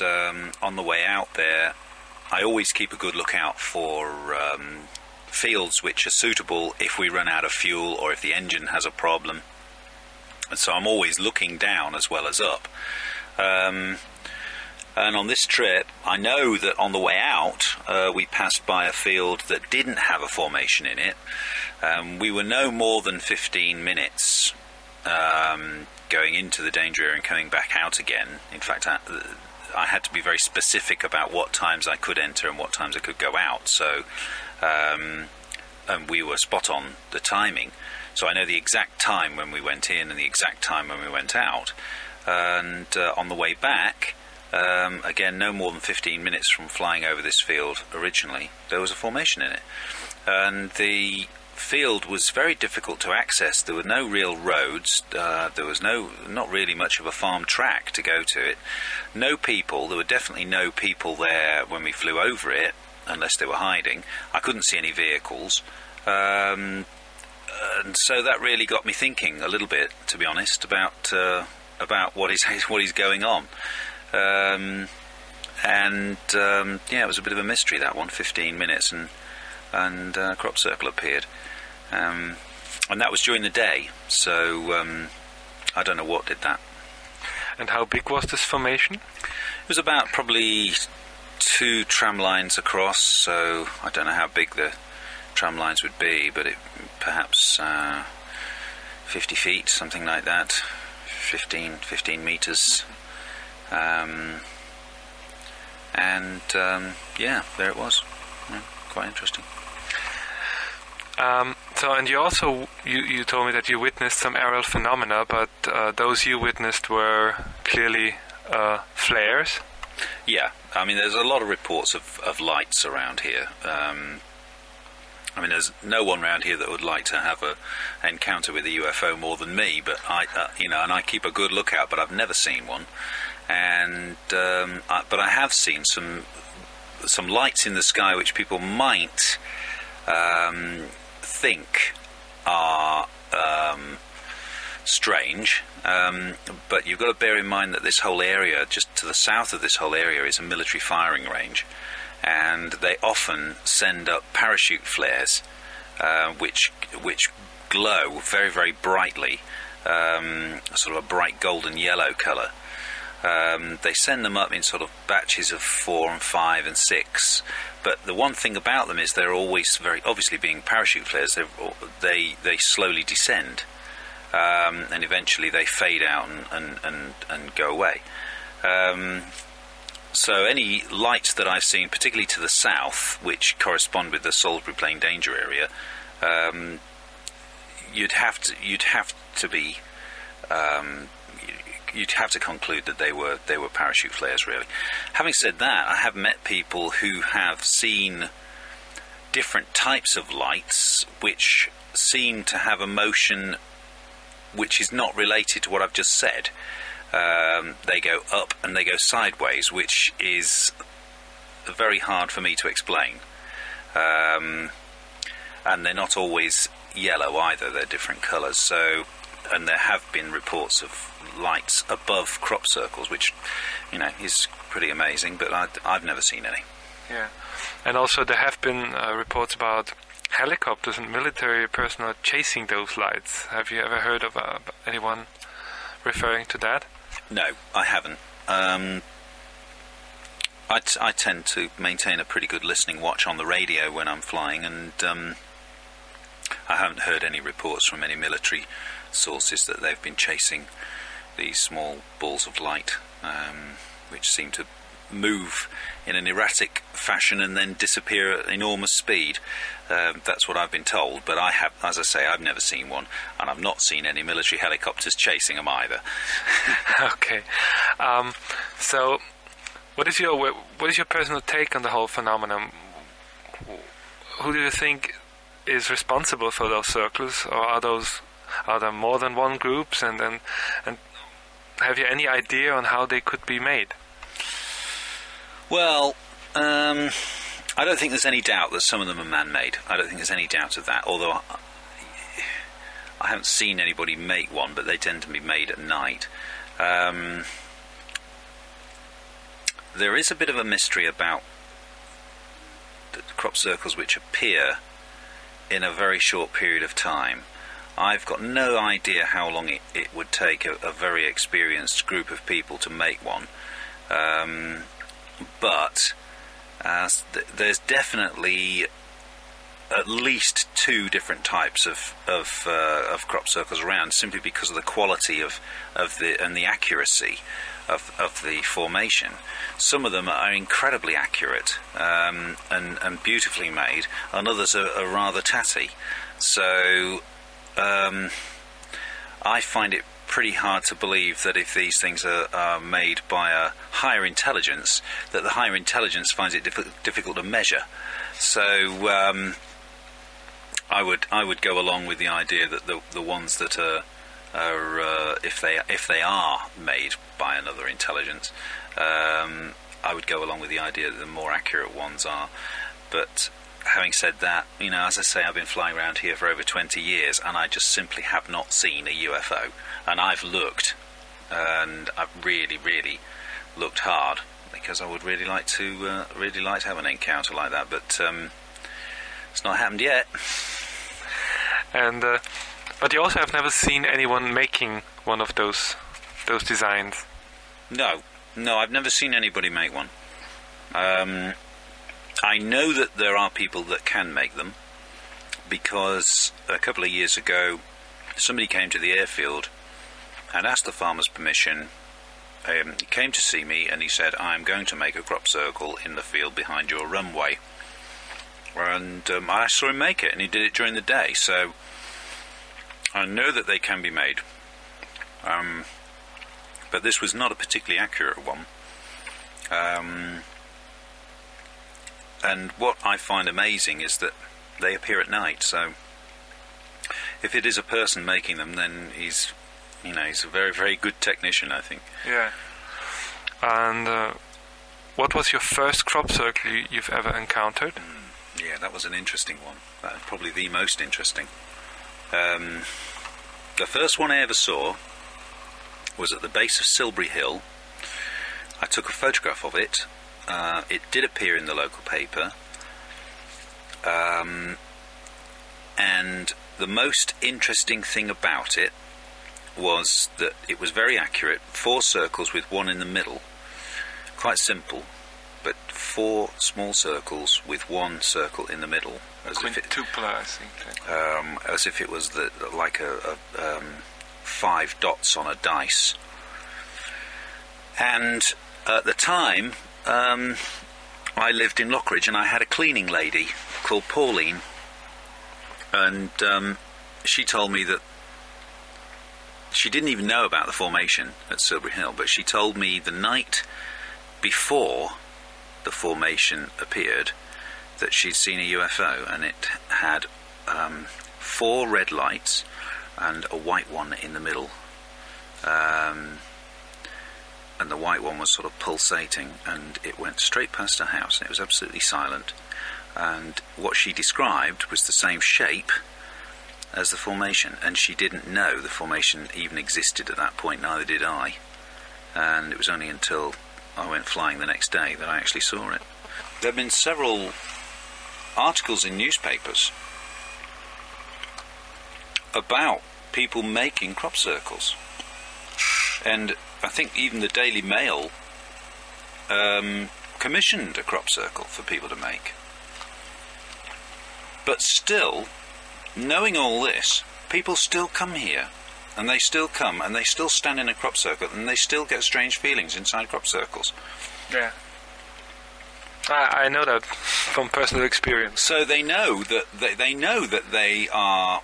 on the way out there, I always keep a good lookout for fields which are suitable if we run out of fuel or if the engine has a problem. And so I'm always looking down as well as up. And on this trip, I know that on the way out, we passed by a field that didn't have a formation in it. We were no more than 15 minutes going into the danger area and coming back out again. In fact, I had to be very specific about what times I could enter and what times I could go out. So, and we were spot on the timing. So I know the exact time when we went in and the exact time when we went out. And on the way back, again, no more than 15 minutes from flying over this field originally, there was a formation in it. And the field was very difficult to access. There were no real roads. There was not really much of a farm track to go to it. No people. There were definitely no people there when we flew over it, unless they were hiding. I couldn't see any vehicles. And so that really got me thinking a little bit, to be honest, about what is going on. Yeah, it was a bit of a mystery, that one. 15 minutes and crop circle appeared, and that was during the day. So I don't know what did that. And how big was this formation? It was about probably 2 tram lines across. So I don't know how big the tram lines would be, but it perhaps 50 feet, something like that. 15 meters. Yeah, there it was. Yeah, quite interesting. So, and you also you told me that you witnessed some aerial phenomena, but those you witnessed were clearly flares. Yeah, I mean, there's a lot of reports of lights around here. I mean, there's no one around here that would like to have an encounter with a UFO more than me. But and I keep a good lookout, but I've never seen one. And but I have seen some lights in the sky which people might think are strange. But you've got to bear in mind that this whole area, just to the south of this whole area, is a military firing range. And they often send up parachute flares, which glow very, very brightly, sort of a bright golden yellow colour. They send them up in sort of batches of 4 and 5 and 6. But the one thing about them is they're always very obviously being parachute flares. They slowly descend, and eventually they fade out and go away. So any lights that I've seen, particularly to the south, which correspond with the Salisbury Plain danger area, you'd have to conclude that they were parachute flares, really. Having said that, I have met people who have seen different types of lights which seem to have a motion which is not related to what I've just said. They go up and they go sideways, which is very hard for me to explain. and they're not always yellow either. They're different colours. So, and there have been reports of lights above crop circles, which, you know, is pretty amazing. But I've never seen any. Yeah, and also there have been reports about helicopters and military personnel chasing those lights. Have you ever heard of anyone referring to that? No, I haven't. I tend to maintain a pretty good listening watch on the radio when I'm flying, and I haven't heard any reports from any military sources that they've been chasing these small balls of light, which seem to move in an erratic fashion and then disappear at enormous speed. That's what I've been told, but I have, as I say, I've never seen one, and I've not seen any military helicopters chasing them either. Okay, so what is your personal take on the whole phenomenon? Who do you think is responsible for those circles, or are there more than one groups, and have you any idea on how they could be made? Well, I don't think there's any doubt that some of them are man-made. I don't think there's any doubt of that, although I haven't seen anybody make one, but they tend to be made at night. There is a bit of a mystery about the crop circles which appear in a very short period of time. I've got no idea how long it would take a very experienced group of people to make one. But there's definitely at least two different types of crop circles around, simply because of the quality of the accuracy of the formation. Some of them are incredibly accurate and beautifully made, and others are rather tatty. So I find it pretty hard to believe that if these things are made by a higher intelligence, that the higher intelligence finds it difficult to measure. So I would go along with the idea that the ones that are if they are made by another intelligence, I would go along with the idea that the more accurate ones are. But having said that, you know, as I say, I've been flying around here for over 20 years, and I just simply have not seen a UFO. And I've looked, and I've really, really looked hard, because I would really like to have an encounter like that. But it's not happened yet. And but you also have never seen anyone making one of those designs. No, I've never seen anybody make one. I know that there are people that can make them, because a couple of years ago somebody came to the airfield and asked the farmer's permission. He came to see me and he said, "I'm going to make a crop circle in the field behind your runway." And I saw him make it, and he did it during the day, so I know that they can be made. But this was not a particularly accurate one. And what I find amazing is that they appear at night, so if it is a person making them, then he's a very, very good technician, I think. Yeah. And what was your first crop circle you've ever encountered? Yeah, that was an interesting one. Probably the most interesting. The first one I ever saw was at the base of Silbury Hill. I took a photograph of it. It did appear in the local paper. And the most interesting thing about it was that it was very accurate. 4 circles with one in the middle. Quite simple, but 4 small circles with 1 circle in the middle. Quintupler, I think. As if it was like a 5 dots on a dice. And at the time, I lived in Lockridge, and I had a cleaning lady called Pauline, and she told me that she didn't even know about the formation at Silbury Hill, but she told me the night before the formation appeared that she'd seen a UFO, and it had 4 red lights and a white one in the middle. And the white one was sort of pulsating, and it went straight past her house, and it was absolutely silent. and what she described was the same shape as the formation, and she didn't know the formation even existed at that point, neither did I, and it was only until I went flying the next day that I actually saw it. There have been several articles in newspapers about people making crop circles, and I think even the Daily Mail commissioned a crop circle for people to make. But still, knowing all this, people still come here, and they still come, and they still stand in a crop circle, and they still get strange feelings inside crop circles. Yeah. I know that from personal experience. So they know that they are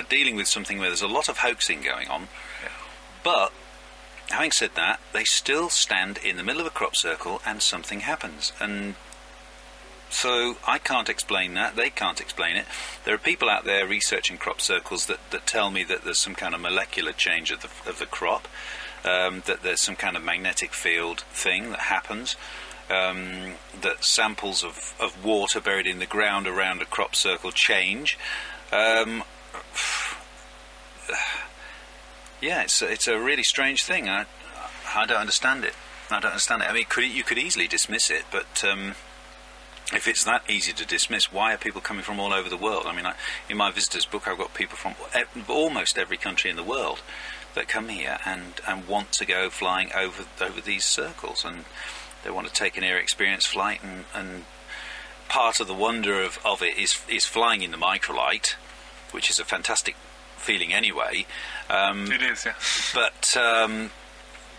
dealing with something where there's a lot of hoaxing going on. Yeah. But having said that, they still stand in the middle of a crop circle, and something happens. And so I can't explain that. They can't explain it. There are people out there researching crop circles that tell me that there's some kind of molecular change of the crop, that there's some kind of magnetic field thing that happens. That samples of water buried in the ground around a crop circle change. Yeah, it's a really strange thing. I don't understand it. I mean, you could easily dismiss it, but if it's that easy to dismiss, why are people coming from all over the world? I mean, in my visitors book, I've got people from almost every country in the world that come here and want to go flying over these circles, and they want to take an air experience flight, and part of the wonder of it is flying in the microlight, which is a fantastic feeling anyway. It is, yeah.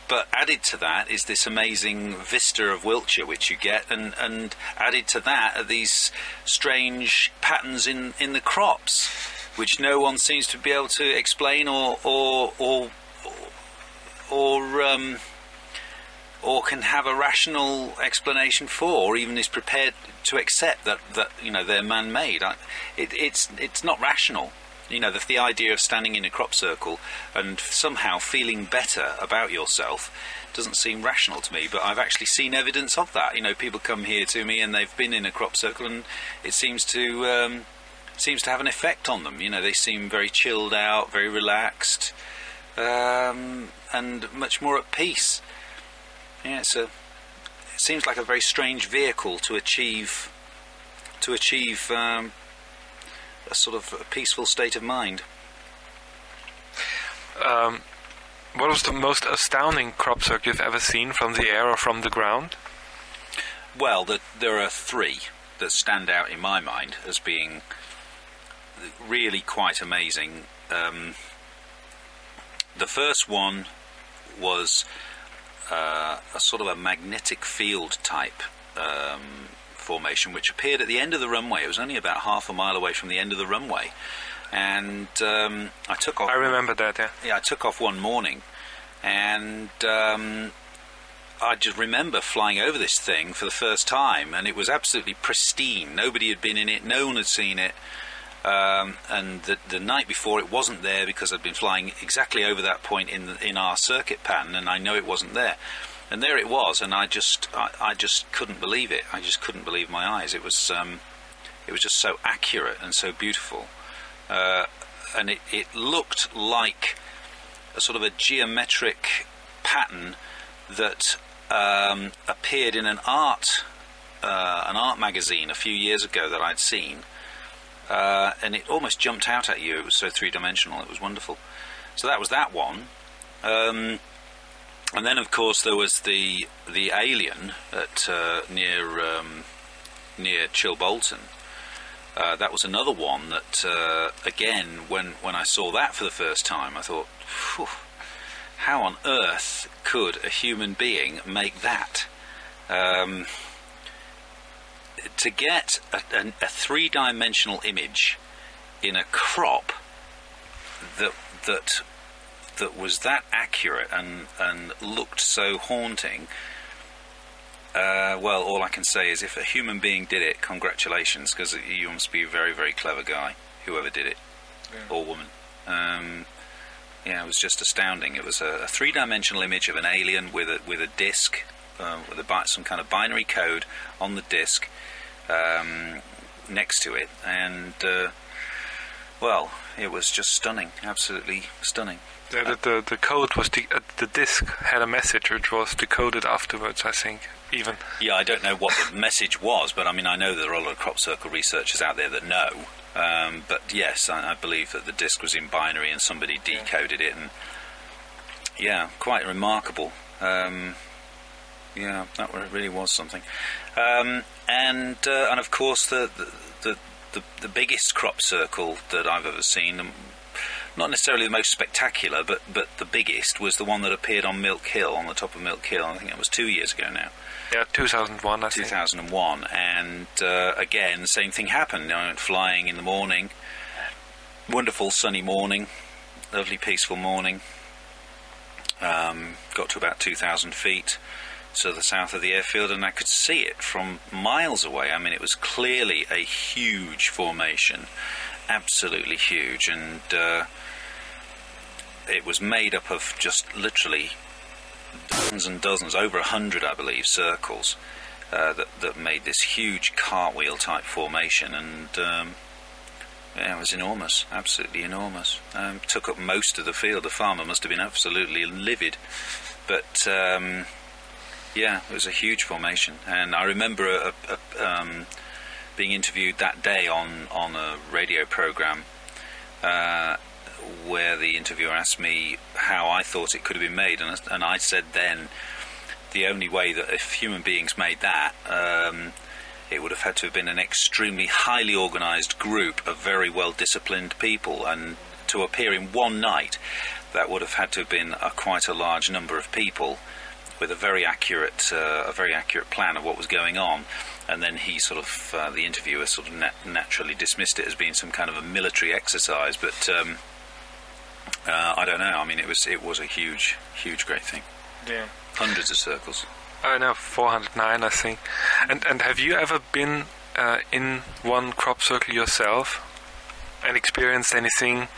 But added to that is this amazing vista of Wiltshire which you get, and added to that are these strange patterns in the crops, which no one seems to be able to explain or can have a rational explanation for, or even is prepared to accept that they're man-made. It's not rational. The idea of standing in a crop circle and somehow feeling better about yourself doesn't seem rational to me, but I've actually seen evidence of that. People come here to me and they've been in a crop circle, and it seems to have an effect on them. They seem very chilled out, very relaxed, and much more at peace. Yeah, it seems like a very strange vehicle to achieve a sort of a peaceful state of mind. What was the most astounding crop circle you've ever seen from the air or from the ground? Well, there are three that stand out in my mind as being really quite amazing. The first one was a sort of a magnetic field type formation, which appeared at the end of the runway. It was only about half a mile away from the end of the runway, and I took off. I remember that. Yeah, I took off one morning, and I just remember flying over this thing for the first time, and it was absolutely pristine. Nobody had been in it. No one had seen it. And the night before, it wasn't there because I'd been flying exactly over that point in our circuit pattern, and I know it wasn't there. And there it was, and I just couldn't believe it. I just couldn't believe my eyes. It was just so accurate and so beautiful, and it looked like a sort of a geometric pattern that appeared in an art magazine a few years ago that I'd seen, and it almost jumped out at you. It was so three-dimensional. It was wonderful. So that was that one. And then, of course, there was the alien at near Chilbolton. That was another one that, again, when I saw that for the first time, I thought, phew, how on earth could a human being make that? To get a three-dimensional image in a crop that was that accurate and looked so haunting, well, all I can say is if a human being did it, congratulations, because you must be a very, very clever guy, whoever did it, or woman. Yeah, it was just astounding. It was a three-dimensional image of an alien with a disc, with some kind of binary code on the disc, next to it, and well, it was just stunning, absolutely stunning. The code was the disc had a message which was decoded afterwards, I think. Even. Yeah, I don't know what the message was, but I mean, I know there are a lot of crop circle researchers out there that know. But yes, I believe that the disc was in binary and somebody decoded it, and yeah, quite remarkable. Yeah, that really was something. And of course, the biggest crop circle that I've ever seen. Not necessarily the most spectacular, but the biggest was the one that appeared on Milk Hill, on the top of Milk Hill. I think it was 2 years ago now. Yeah, 2001, I think. 2001, and again, the same thing happened. I went flying in the morning, wonderful sunny morning, lovely peaceful morning. Got to about 2,000 feet to the south of the airfield, and I could see it from miles away. I mean, it was clearly a huge formation, absolutely huge, and it was made up of just literally dozens and dozens, over 100, I believe, circles that made this huge cartwheel type formation, and yeah, it was enormous, absolutely enormous. Took up most of the field. The farmer must have been absolutely livid, but yeah, it was a huge formation. And I remember being interviewed that day on a radio program where the interviewer asked me how I thought it could have been made, and I said then the only way that if human beings made that, it would have had to have been an extremely highly organised group of very well disciplined people, and to appear in one night, that would have had to have been quite a large number of people with a very accurate plan of what was going on. And then he sort of, the interviewer sort of naturally dismissed it as being some kind of a military exercise, but I don't know. I mean, it was a huge, great thing. Yeah. Hundreds of circles. I know, 409, I think. And have you ever been in one crop circle yourself and experienced anything?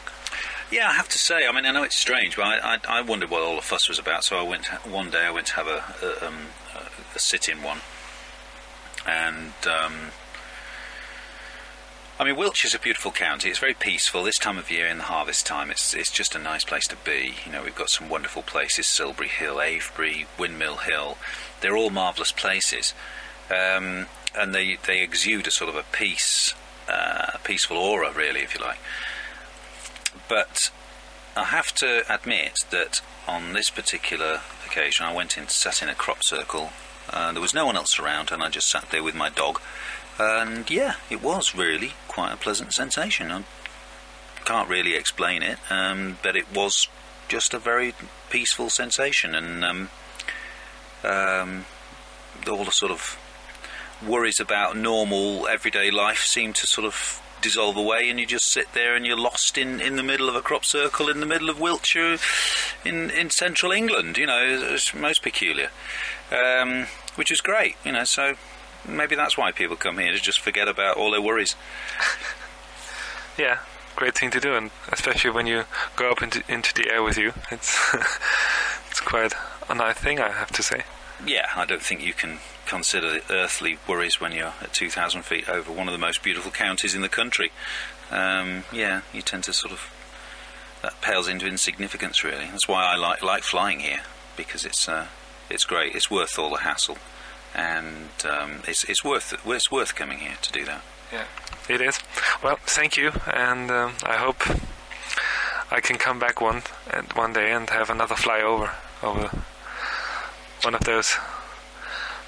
Yeah, I have to say. I mean, I know it's strange, but I wondered what all the fuss was about. So one day I went to have a sit in one, and I mean, Wiltshire's a beautiful county. It's very peaceful this time of year in the harvest time. It's just a nice place to be. You know, we've got some wonderful places: Silbury Hill, Avebury, Windmill Hill. They're all marvellous places, and they exude a sort of a peaceful aura, really, if you like. But I have to admit that on this particular occasion, I went in, sat in a crop circle. There was no one else around, and I just sat there with my dog. And yeah, it was really quite a pleasant sensation. I can't really explain it, but it was just a very peaceful sensation, and all the sort of worries about normal everyday life seemed to sort of dissolve away, and you just sit there and you're lost in the middle of a crop circle in the middle of Wiltshire in central England. You know, it's most peculiar, which is great, you know, so maybe that's why people come here, to just forget about all their worries. Yeah, great thing to do, and especially when you go up into the air with you, it's it's quite a nice thing, I have to say. Yeah, I don't think you can consider earthly worries when you're at 2,000 feet over one of the most beautiful counties in the country. Yeah, you tend to sort of, that pales into insignificance, really. That's why I like flying here, because it's great. It's worth all the hassle, and it's worth coming here to do that. Yeah, it is. Well, thank you, and I hope I can come back one day and have another flyover over one of those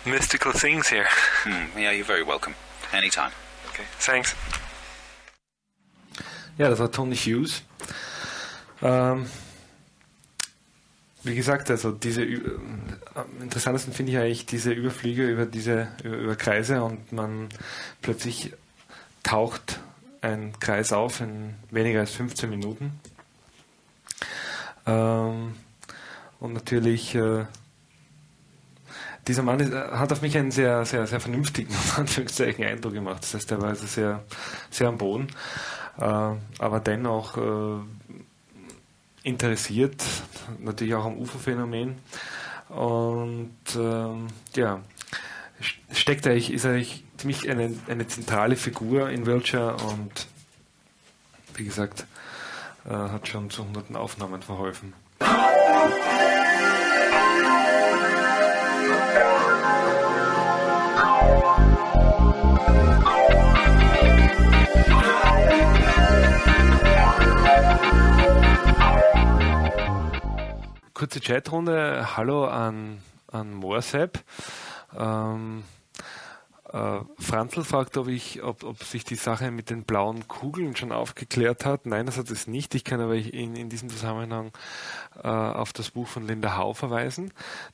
mystical things here. Yeah, you're very welcome. Anytime. Okay, thanks. Ja, das war Tony Hughes. Wie gesagt, also am interessantesten finde ich eigentlich diese Überflüge über Kreise, und man plötzlich taucht ein Kreis auf in weniger als 15 Minuten. Und natürlich dieser Mann hat auf mich einen sehr, sehr, sehr vernünftigen Anführungszeichen Eindruck gemacht. Das heißt, er war also sehr, sehr am Boden, aber dennoch interessiert, natürlich auch am UFO-Phänomen. Und ja, ist eigentlich ziemlich eine zentrale Figur in Wiltshire und wie gesagt, hat schon zu hunderten Aufnahmen verholfen. Kurze Chatrunde. Hallo an Morsep. Franzl fragt, ob sich die Sache mit den blauen Kugeln schon aufgeklärt hat. Nein, das hat es nicht. Ich kann aber in diesem Zusammenhang auf das Buch von Linda Howe verweisen.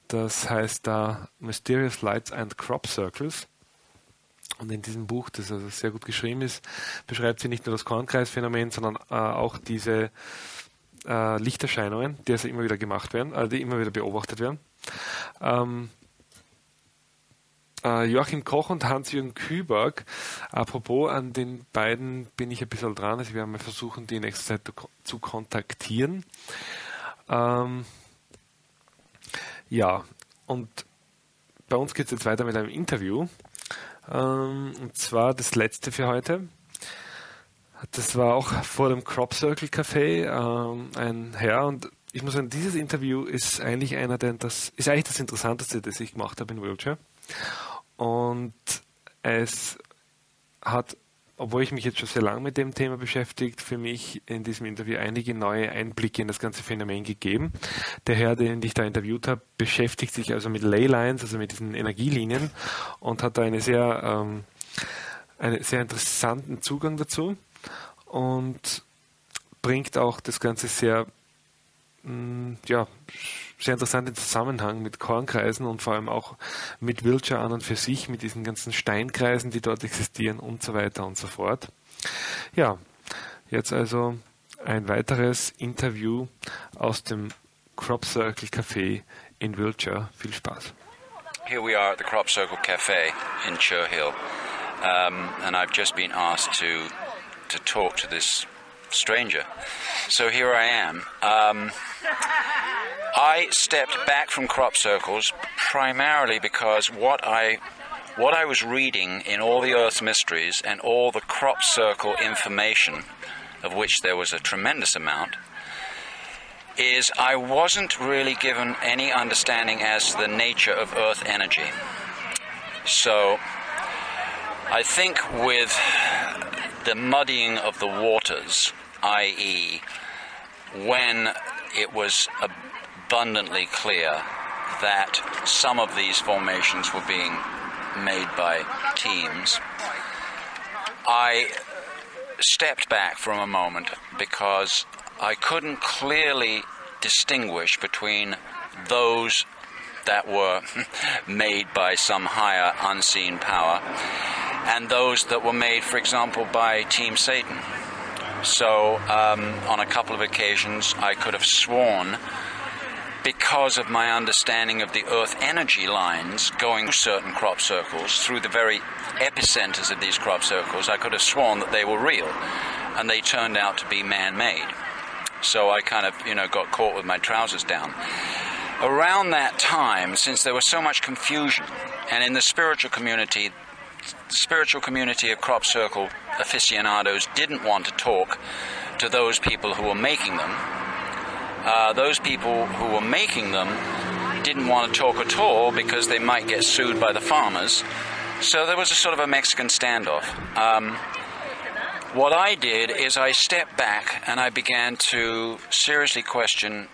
Das heißt da Mysterious Lights and Crop Circles. Und in diesem Buch, das also sehr gut geschrieben ist, beschreibt sie nicht nur das Kornkreisphänomen, sondern auch diese Lichterscheinungen, die also immer wieder gemacht werden, die immer wieder beobachtet werden. Joachim Koch und Hans-Jürgen Küberg. Apropos, an den beiden bin ich ein bisschen dran. Also wir werden mal versuchen, die in nächster Zeit zu kontaktieren. Ja, und bei uns geht es jetzt weiter mit einem Interview. Und zwar das letzte für heute. Das war auch vor dem Crop Circle Café ein Herr, und ich muss sagen, dieses Interview ist eigentlich das Interessanteste, das ich gemacht habe in Wiltshire. Und es hat, obwohl ich mich jetzt schon sehr lange mit dem Thema beschäftigt, für mich in diesem Interview einige neue Einblicke in das ganze Phänomen gegeben. Der Herr, den ich da interviewt habe, beschäftigt sich also mit Leylines, also mit diesen Energielinien, und hat da einen sehr interessanten Zugang dazu und bringt auch das Ganze sehr interessant in Zusammenhang mit Kornkreisen und vor allem auch mit Wiltshire an und für sich, mit diesen ganzen Steinkreisen, die dort existieren und so weiter und so fort. Ja, jetzt also ein weiteres Interview aus dem Crop Circle Café in Wiltshire. Viel Spaß. Here we are at the Crop Circle Café in Churhill, and I've just been asked to talk to this stranger. So here I am. I stepped back from crop circles primarily because what I was reading in all the Earth's mysteries and all the crop circle information, of which there was a tremendous amount, is I wasn't really given any understanding as to the nature of Earth energy. So I think with the muddying of the waters, i.e., when it was abundantly clear that some of these formations were being made by teams, I stepped back for a moment because I couldn't clearly distinguish between those that were made by some higher unseen power and those that were made, for example, by Team Satan. So on a couple of occasions I could have sworn, because of my understanding of the Earth energy lines going through certain crop circles, through the very epicenters of these crop circles, I could have sworn that they were real, and they turned out to be man-made. So I kind of, got caught with my trousers down. Around that time, since there was so much confusion, and in the spiritual community of crop circle aficionados didn't want to talk to those people who were making them. Those people who were making them didn't want to talk at all because they might get sued by the farmers. So there was a sort of a Mexican standoff. What I did is I stepped back and I began to seriously question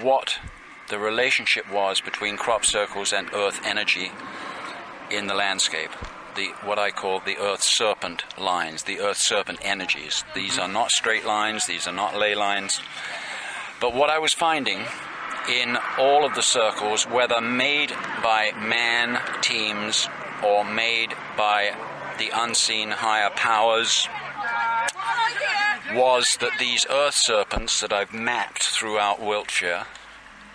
what the relationship was between crop circles and Earth energy in the landscape. What I call the Earth serpent lines, the Earth serpent energies. These are not straight lines, these are not ley lines. But what I was finding in all of the circles, whether made by man teams or made by the unseen higher powers, was that these Earth serpents that I've mapped throughout Wiltshire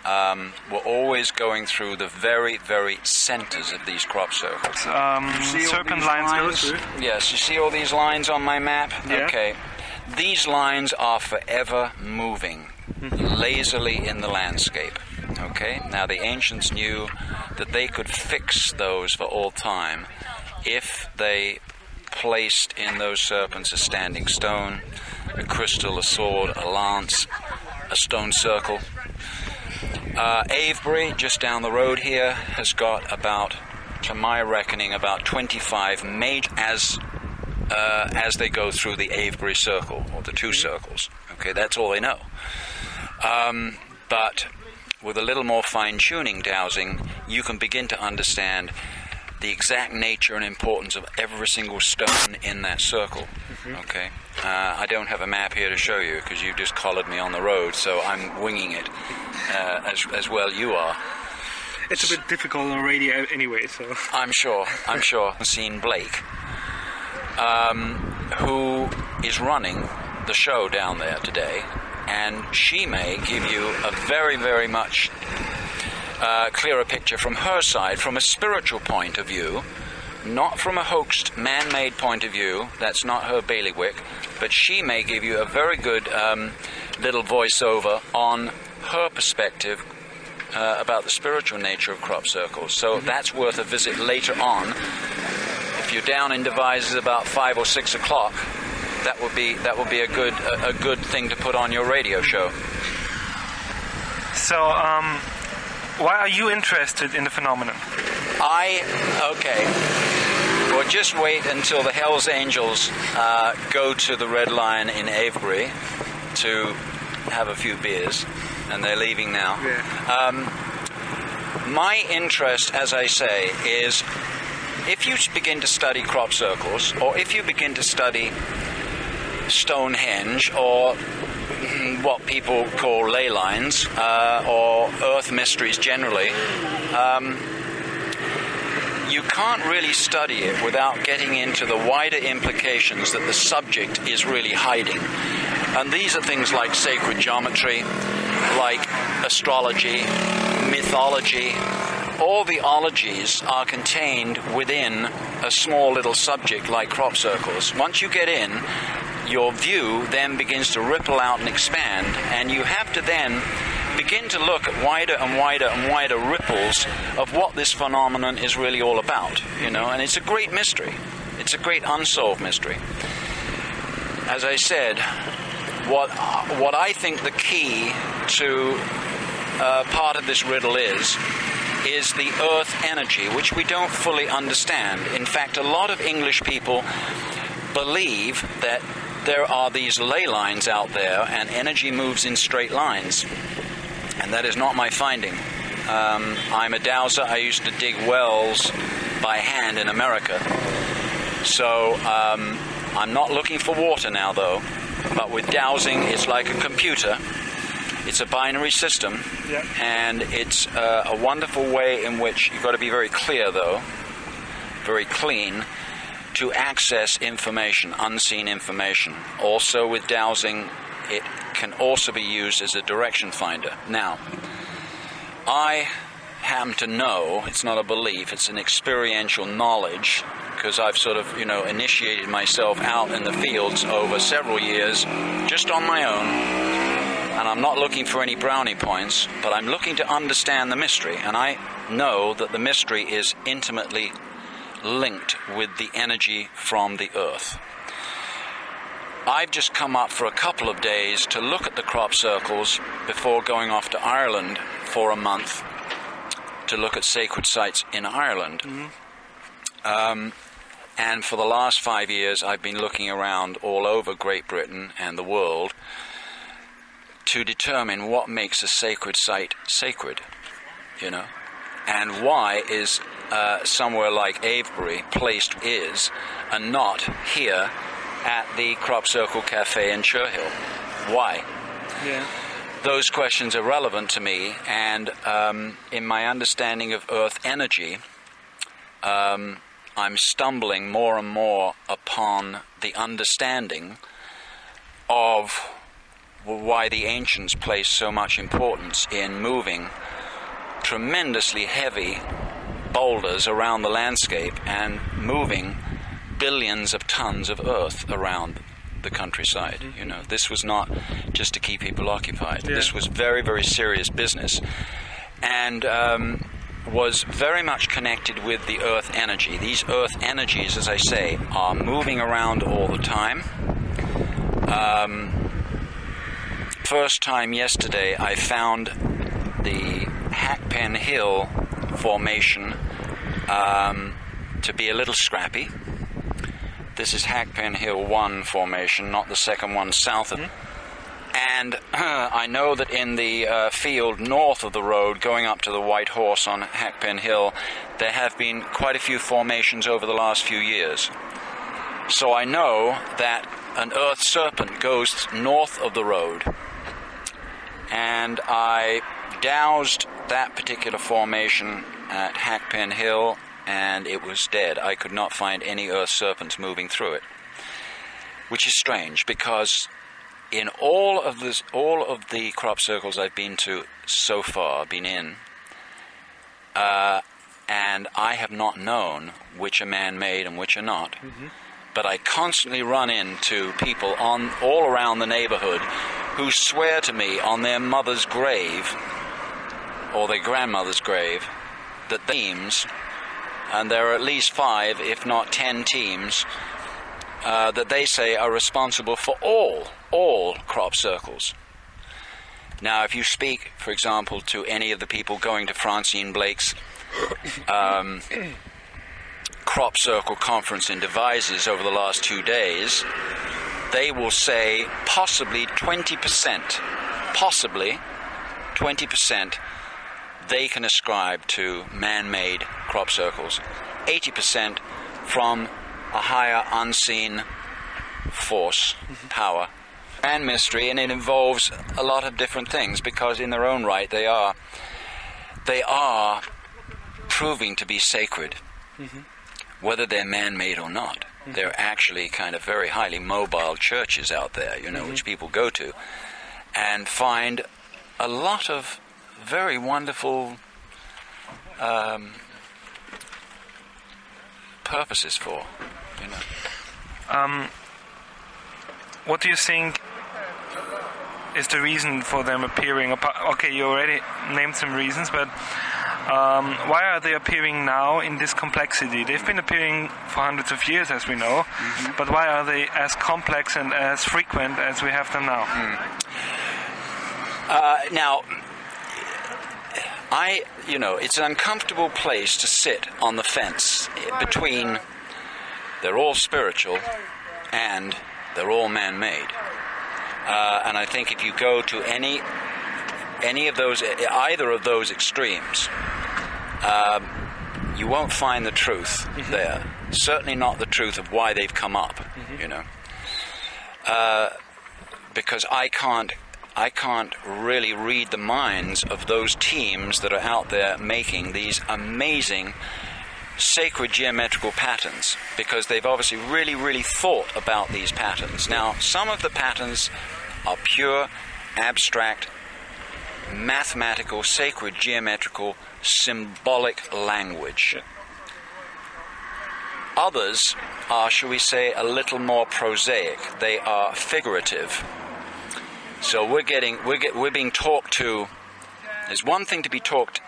were always going through the very, very centers of these crop circles. Serpent lines go through? Yes, you see all these lines on my map? Yeah. Okay. These lines are forever moving lazily in the landscape. Okay? Now the ancients knew that they could fix those for all time if they placed in those serpents a standing stone, a crystal, a sword, a lance, a stone circle. Avebury, just down the road here, has got about, to my reckoning, about 25 made as they go through the Avebury circle, or the two circles. Okay, that's all they know. But with a little more fine-tuning dowsing, you can begin to understand the exact nature and importance of every single stone in that circle. Okay, I don't have a map here to show you because you just collared me on the road, so I'm winging it as well you are. It's a bit difficult on radio anyway, so... I'm sure. I've seen Blake, who is running the show down there today, and she may give you a very, very much clearer picture from her side, from a spiritual point of view, not from a hoaxed, man-made point of view. That's not her bailiwick, but she may give you a very good little voiceover on her perspective about the spiritual nature of crop circles. So that's worth a visit later on. If you're down in Devizes about 5 or 6 o'clock, that would be a good thing to put on your radio show. So, why are you interested in the phenomenon? Okay. Well, just wait until the Hells Angels go to the Red Lion in Avebury to have a few beers, and they're leaving now. Yeah. My interest, as I say, is if you begin to study crop circles, or if you begin to study Stonehenge, or what people call ley lines, or earth mysteries generally, you can't really study it without getting into the wider implications that the subject is really hiding. And these are things like sacred geometry, like astrology, mythology. All the ologies are contained within a small little subject like crop circles. Once you get in, your view then begins to ripple out and expand, and you have to then begin to look at wider and wider and wider ripples of what this phenomenon is really all about, and it's a great mystery. It's a great unsolved mystery. As I said, what I think the key to part of this riddle is the earth energy, which we don't fully understand. In fact, a lot of English people believe that there are these ley lines out there and energy moves in straight lines. And that is not my finding. I'm a dowser. I used to dig wells by hand in America. So I'm not looking for water now, though. But with dowsing, it's like a computer. It's a binary system. Yeah. And it's a wonderful way in which you've got to be very clear, though, very clean, to access information, unseen information. Also with dowsing, it can also be used as a direction finder. Now, I happen to know, it's not a belief, it's an experiential knowledge, because I've sort of, initiated myself out in the fields over several years, just on my own, and I'm not looking for any brownie points, but I'm looking to understand the mystery, and I know that the mystery is intimately linked with the energy from the earth. I've just come up for a couple of days to look at the crop circles before going off to Ireland for a month to look at sacred sites in Ireland. Mm-hmm. And for the last 5 years, I've been looking around all over Great Britain and the world to determine what makes a sacred site sacred, and why is somewhere like Avebury placed is, and not here at the Crop Circle Cafe in Churhill. Why? Yeah. Those questions are relevant to me, and in my understanding of earth energy, I'm stumbling more and more upon the understanding of why the ancients placed so much importance in moving tremendously heavy boulders around the landscape and moving billions of tons of earth around the countryside. This was not just to keep people occupied. Yeah. This was very, very serious business. And was very much connected with the earth energy. These earth energies, as I say, are moving around all the time. First time yesterday I found the Hackpen Hill formation to be a little scrappy. This is Hackpen Hill 1 formation, not the second one south of it. And I know that in the field north of the road, going up to the White Horse on Hackpen Hill, there have been quite a few formations over the last few years. So I know that an earth serpent goes north of the road. And I dowsed that particular formation at Hackpen Hill, and it was dead. I could not find any earth serpents moving through it, which is strange, because in all of the crop circles I've been to so far, and I have not known which are man-made and which are not. Mm-hmm. But I constantly run into people all around the neighborhood who swear to me on their mother's grave or their grandmother's grave that teams, and there are at least 5, if not 10 teams, that they say are responsible for all crop circles. Now, if you speak, for example, to any of the people going to Francine Blake's crop circle conference in Devizes over the last 2 days, they will say possibly 20% they can ascribe to man-made crop circles. 80% from a higher unseen force, power, and mystery, and it involves a lot of different things, because in their own right they are proving to be sacred. Mm-hmm. Whether they're man-made or not. Mm-hmm. They're actually kind of very highly mobile churches out there, mm-hmm. which people go to and find a lot of very wonderful purposes for, What do you think is the reason for them appearing? Okay, you already named some reasons, but why are they appearing now in this complexity? They've been appearing for hundreds of years, as we know, mm-hmm. but why are they as complex and as frequent as we have them now? Now, it's an uncomfortable place to sit on the fence between they're all spiritual and they're all man-made. And I think if you go to any of those, either of those extremes, you won't find the truth mm-hmm. there. Certainly not the truth of why they've come up, mm-hmm. Because I can't really read the minds of those teams that are out there making these amazing sacred geometrical patterns, because they've obviously really, really thought about these patterns. Now, some of the patterns are pure, abstract, mathematical, sacred, geometrical, symbolic language. Others are, shall we say, a little more prosaic. They are figurative. So we're being talked to. There's one thing to be talked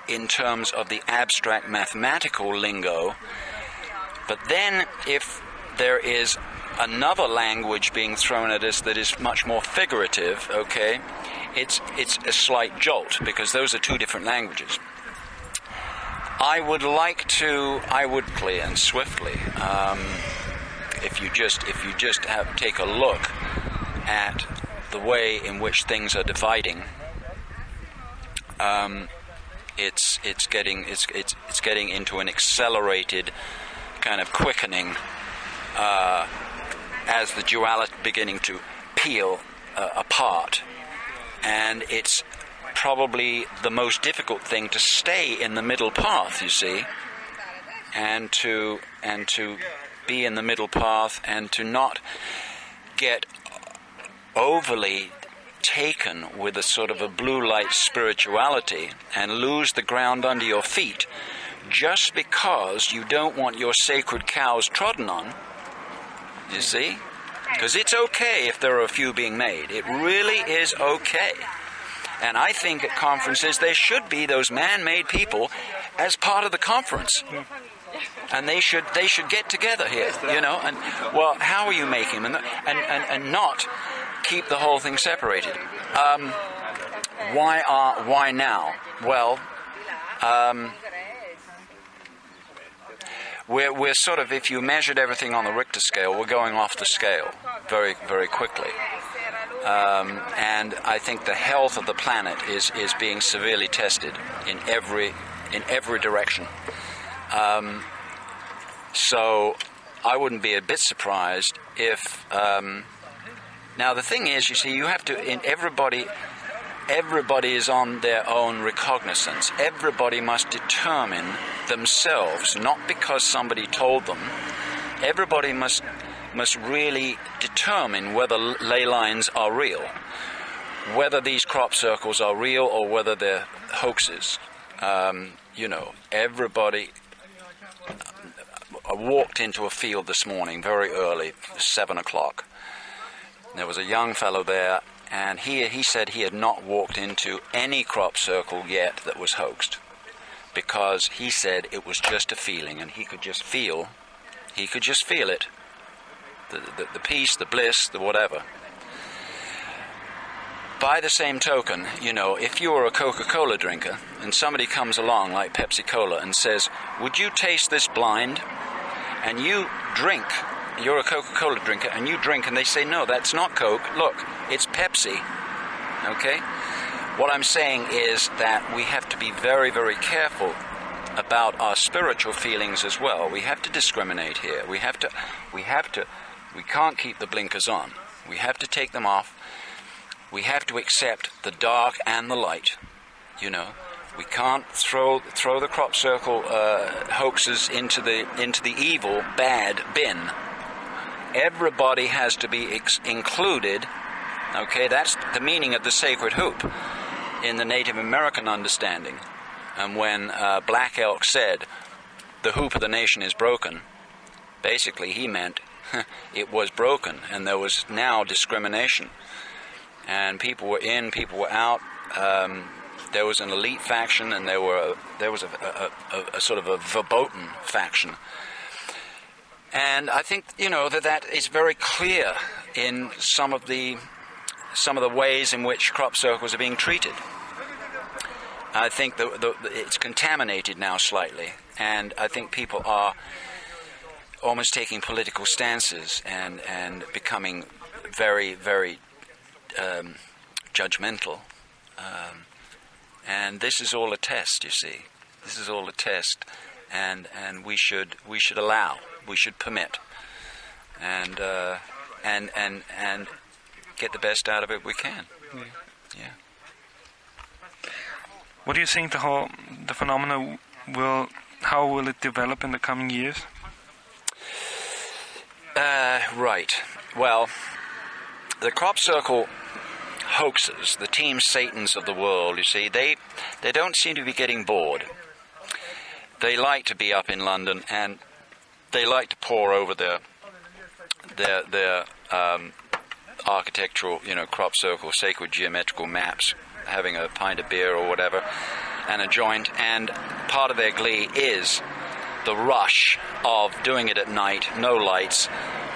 in terms of the abstract mathematical lingo, but then if there is another language being thrown at us that is much more figurative, okay, it's a slight jolt, because those are two different languages. I would clearly and swiftly, if you just take a look at the way in which things are dividing, it's getting into an accelerated kind of quickening as the duality beginning to peel apart, and it's probably the most difficult thing to stay in the middle path, you see, and to be in the middle path and to not get overly taken with a sort of a blue light spirituality and lose the ground under your feet just because you don't want your sacred cows trodden on, you see? Because it's okay if there are a few being made. It really is okay. And I think at conferences there should be those man-made people as part of the conference. And they should get together here, you know. And well, how are you making them? And not keep the whole thing separated. Why now? Well, we're sort of, if you measured everything on the Richter scale, we're going off the scale very, very quickly. And I think the health of the planet is being severely tested in every direction. So I wouldn't be a bit surprised if... now the thing is, you see, you have to... Everybody is on their own recognizance. Everybody must determine themselves, not because somebody told them. Everybody must really determine whether ley lines are real, whether these crop circles are real or whether they're hoaxes. You know, everybody... I walked into a field this morning very early, 7 o'clock. There was a young fellow there, and he said he had not walked into any crop circle yet that was hoaxed, because he said it was just a feeling, and he could just feel it, the peace, the bliss, the whatever. By the same token, you know, if you are a Coca-Cola drinker and somebody comes along like Pepsi-Cola and says, would you taste this blind? And you drink, you're a Coca-Cola drinker, and you drink, and they say, no, that's not Coke, look, it's Pepsi, okay? What I'm saying is that we have to be very, very careful about our spiritual feelings as well. We have to discriminate here. We can't keep the blinkers on. We have to take them off. We have to accept the dark and the light, you know. We can't throw the crop circle hoaxes into the evil, bad bin. Everybody has to be included. Okay, that's the meaning of the sacred hoop in the Native American understanding. And when Black Elk said, the hoop of the nation is broken, basically he meant it was broken, and there was now discrimination. And people were in, people were out. There was an elite faction, and there was a sort of a verboten faction. And I think, you know, that is very clear in some of the ways in which crop circles are being treated. I think it's contaminated now slightly, and I think people are almost taking political stances and becoming very, very judgmental. And this is all a test, you see. This is all a test, and we should allow, we should permit, and get the best out of it we can. Yeah. What do you think the phenomena how will it develop in the coming years? Right. Well, the crop circle hoaxes, the Team Satans of the world, you see, they don't seem to be getting bored. They like to be up in London, and they like to pore over their architectural, you know, crop circle, sacred geometrical maps, having a pint of beer or whatever, and a joint, and part of their glee is the rush of doing it at night, no lights,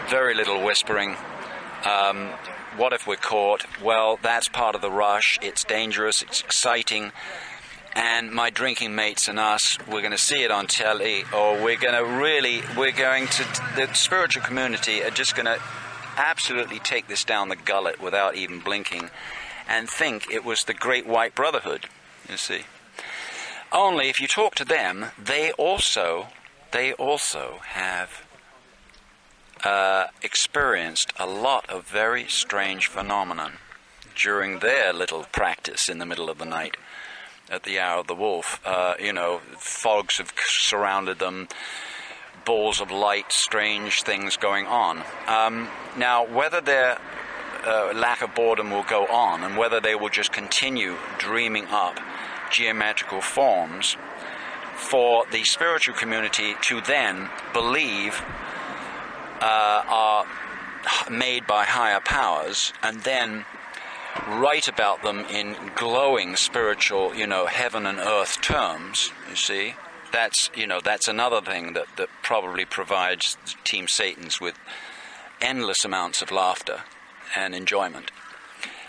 very little whispering. What if we're caught? Well, that's part of the rush. It's dangerous, it's exciting, and my drinking mates and us, we're going to see it on telly, or the spiritual community are just going to absolutely take this down the gullet without even blinking and think it was the Great White Brotherhood, you see. Only if you talk to them, they also have experienced a lot of very strange phenomenon during their little practice in the middle of the night at the hour of the wolf. You know, fogs have surrounded them, balls of light, strange things going on. Now, whether their lack of boredom will go on, and whether they will just continue dreaming up geometrical forms for the spiritual community to then believe are made by higher powers, and then write about them in glowing spiritual, you know, heaven and earth terms, you see, that's another thing that probably provides Team Satans with endless amounts of laughter and enjoyment.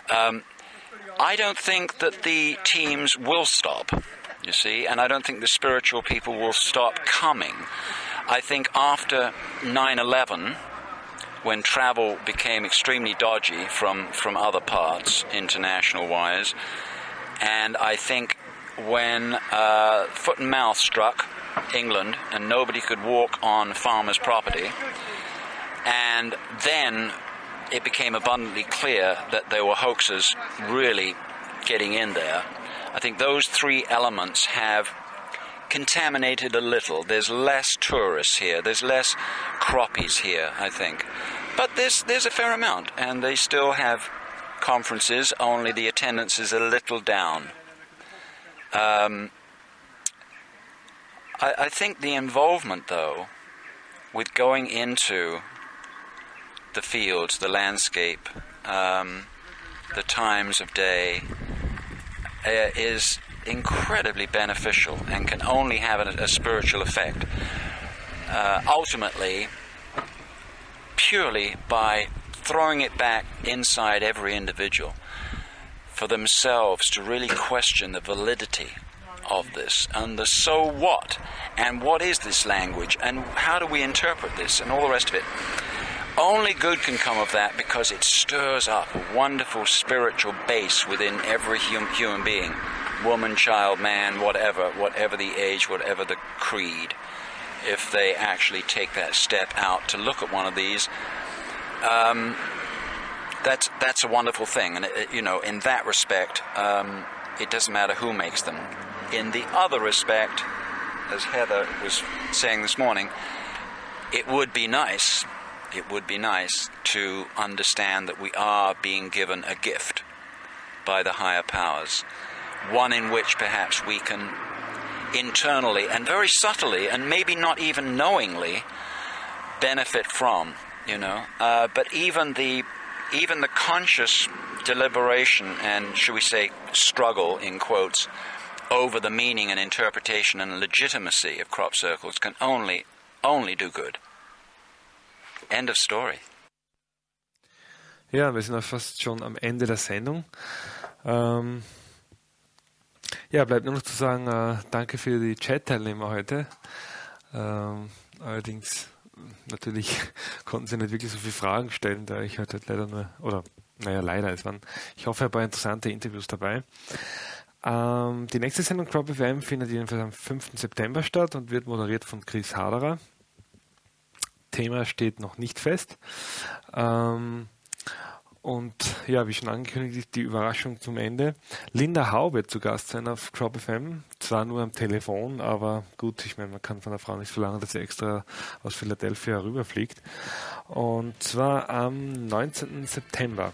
I don't think that the teams will stop, you see, and I don't think the spiritual people will stop coming. I think after 9/11, when travel became extremely dodgy from other parts, international-wise, and I think when foot and mouth struck England and nobody could walk on farmers' property, and then it became abundantly clear that there were hoaxes really getting in there, I think those three elements have contaminated a little. There's less tourists here. There's less crappies here, I think. But there's a fair amount, and they still have conferences, only the attendance is a little down. I think the involvement, though, with going into the fields, the landscape, the times of day, is incredibly beneficial and can only have a spiritual effect. Ultimately, purely by throwing it back inside every individual for themselves to really question the validity of this and the so what, and what is this language, and how do we interpret this, and all the rest of it. Only good can come of that, because it stirs up a wonderful spiritual base within every human being, woman, child, man, whatever the age, whatever the creed. If they actually take that step out to look at one of these, that's a wonderful thing. And in that respect, it doesn't matter who makes them. In the other respect, as Heather was saying this morning, it would be nice to understand that we are being given a gift by the higher powers, one in which perhaps we can internally and very subtly, and maybe not even knowingly, benefit from, but even the conscious deliberation and, shall we say, struggle, in quotes, over the meaning and interpretation and legitimacy of crop circles can only do good. End of story. Ja, wir sind auch fast schon am Ende der Sendung. Ja, bleibt nur noch zu sagen, danke für die Chat-Teilnehmer heute. Allerdings, natürlich konnten sie nicht wirklich so viele Fragen stellen, da ich heute leider nur, es waren, ich hoffe, ein paar interessante Interviews dabei. Die nächste Sendung Crop FM findet jedenfalls am 5. September statt und wird moderiert von Chris Haderer. Thema steht noch nicht fest. Und ja, wie schon angekündigt, die Überraschung zum Ende. Linda Hau wird zu Gast sein auf Crop FM. Zwar nur am Telefon, aber gut, ich meine, man kann von der Frau nicht verlangen, dass sie extra aus Philadelphia rüberfliegt. Und zwar am 19. September.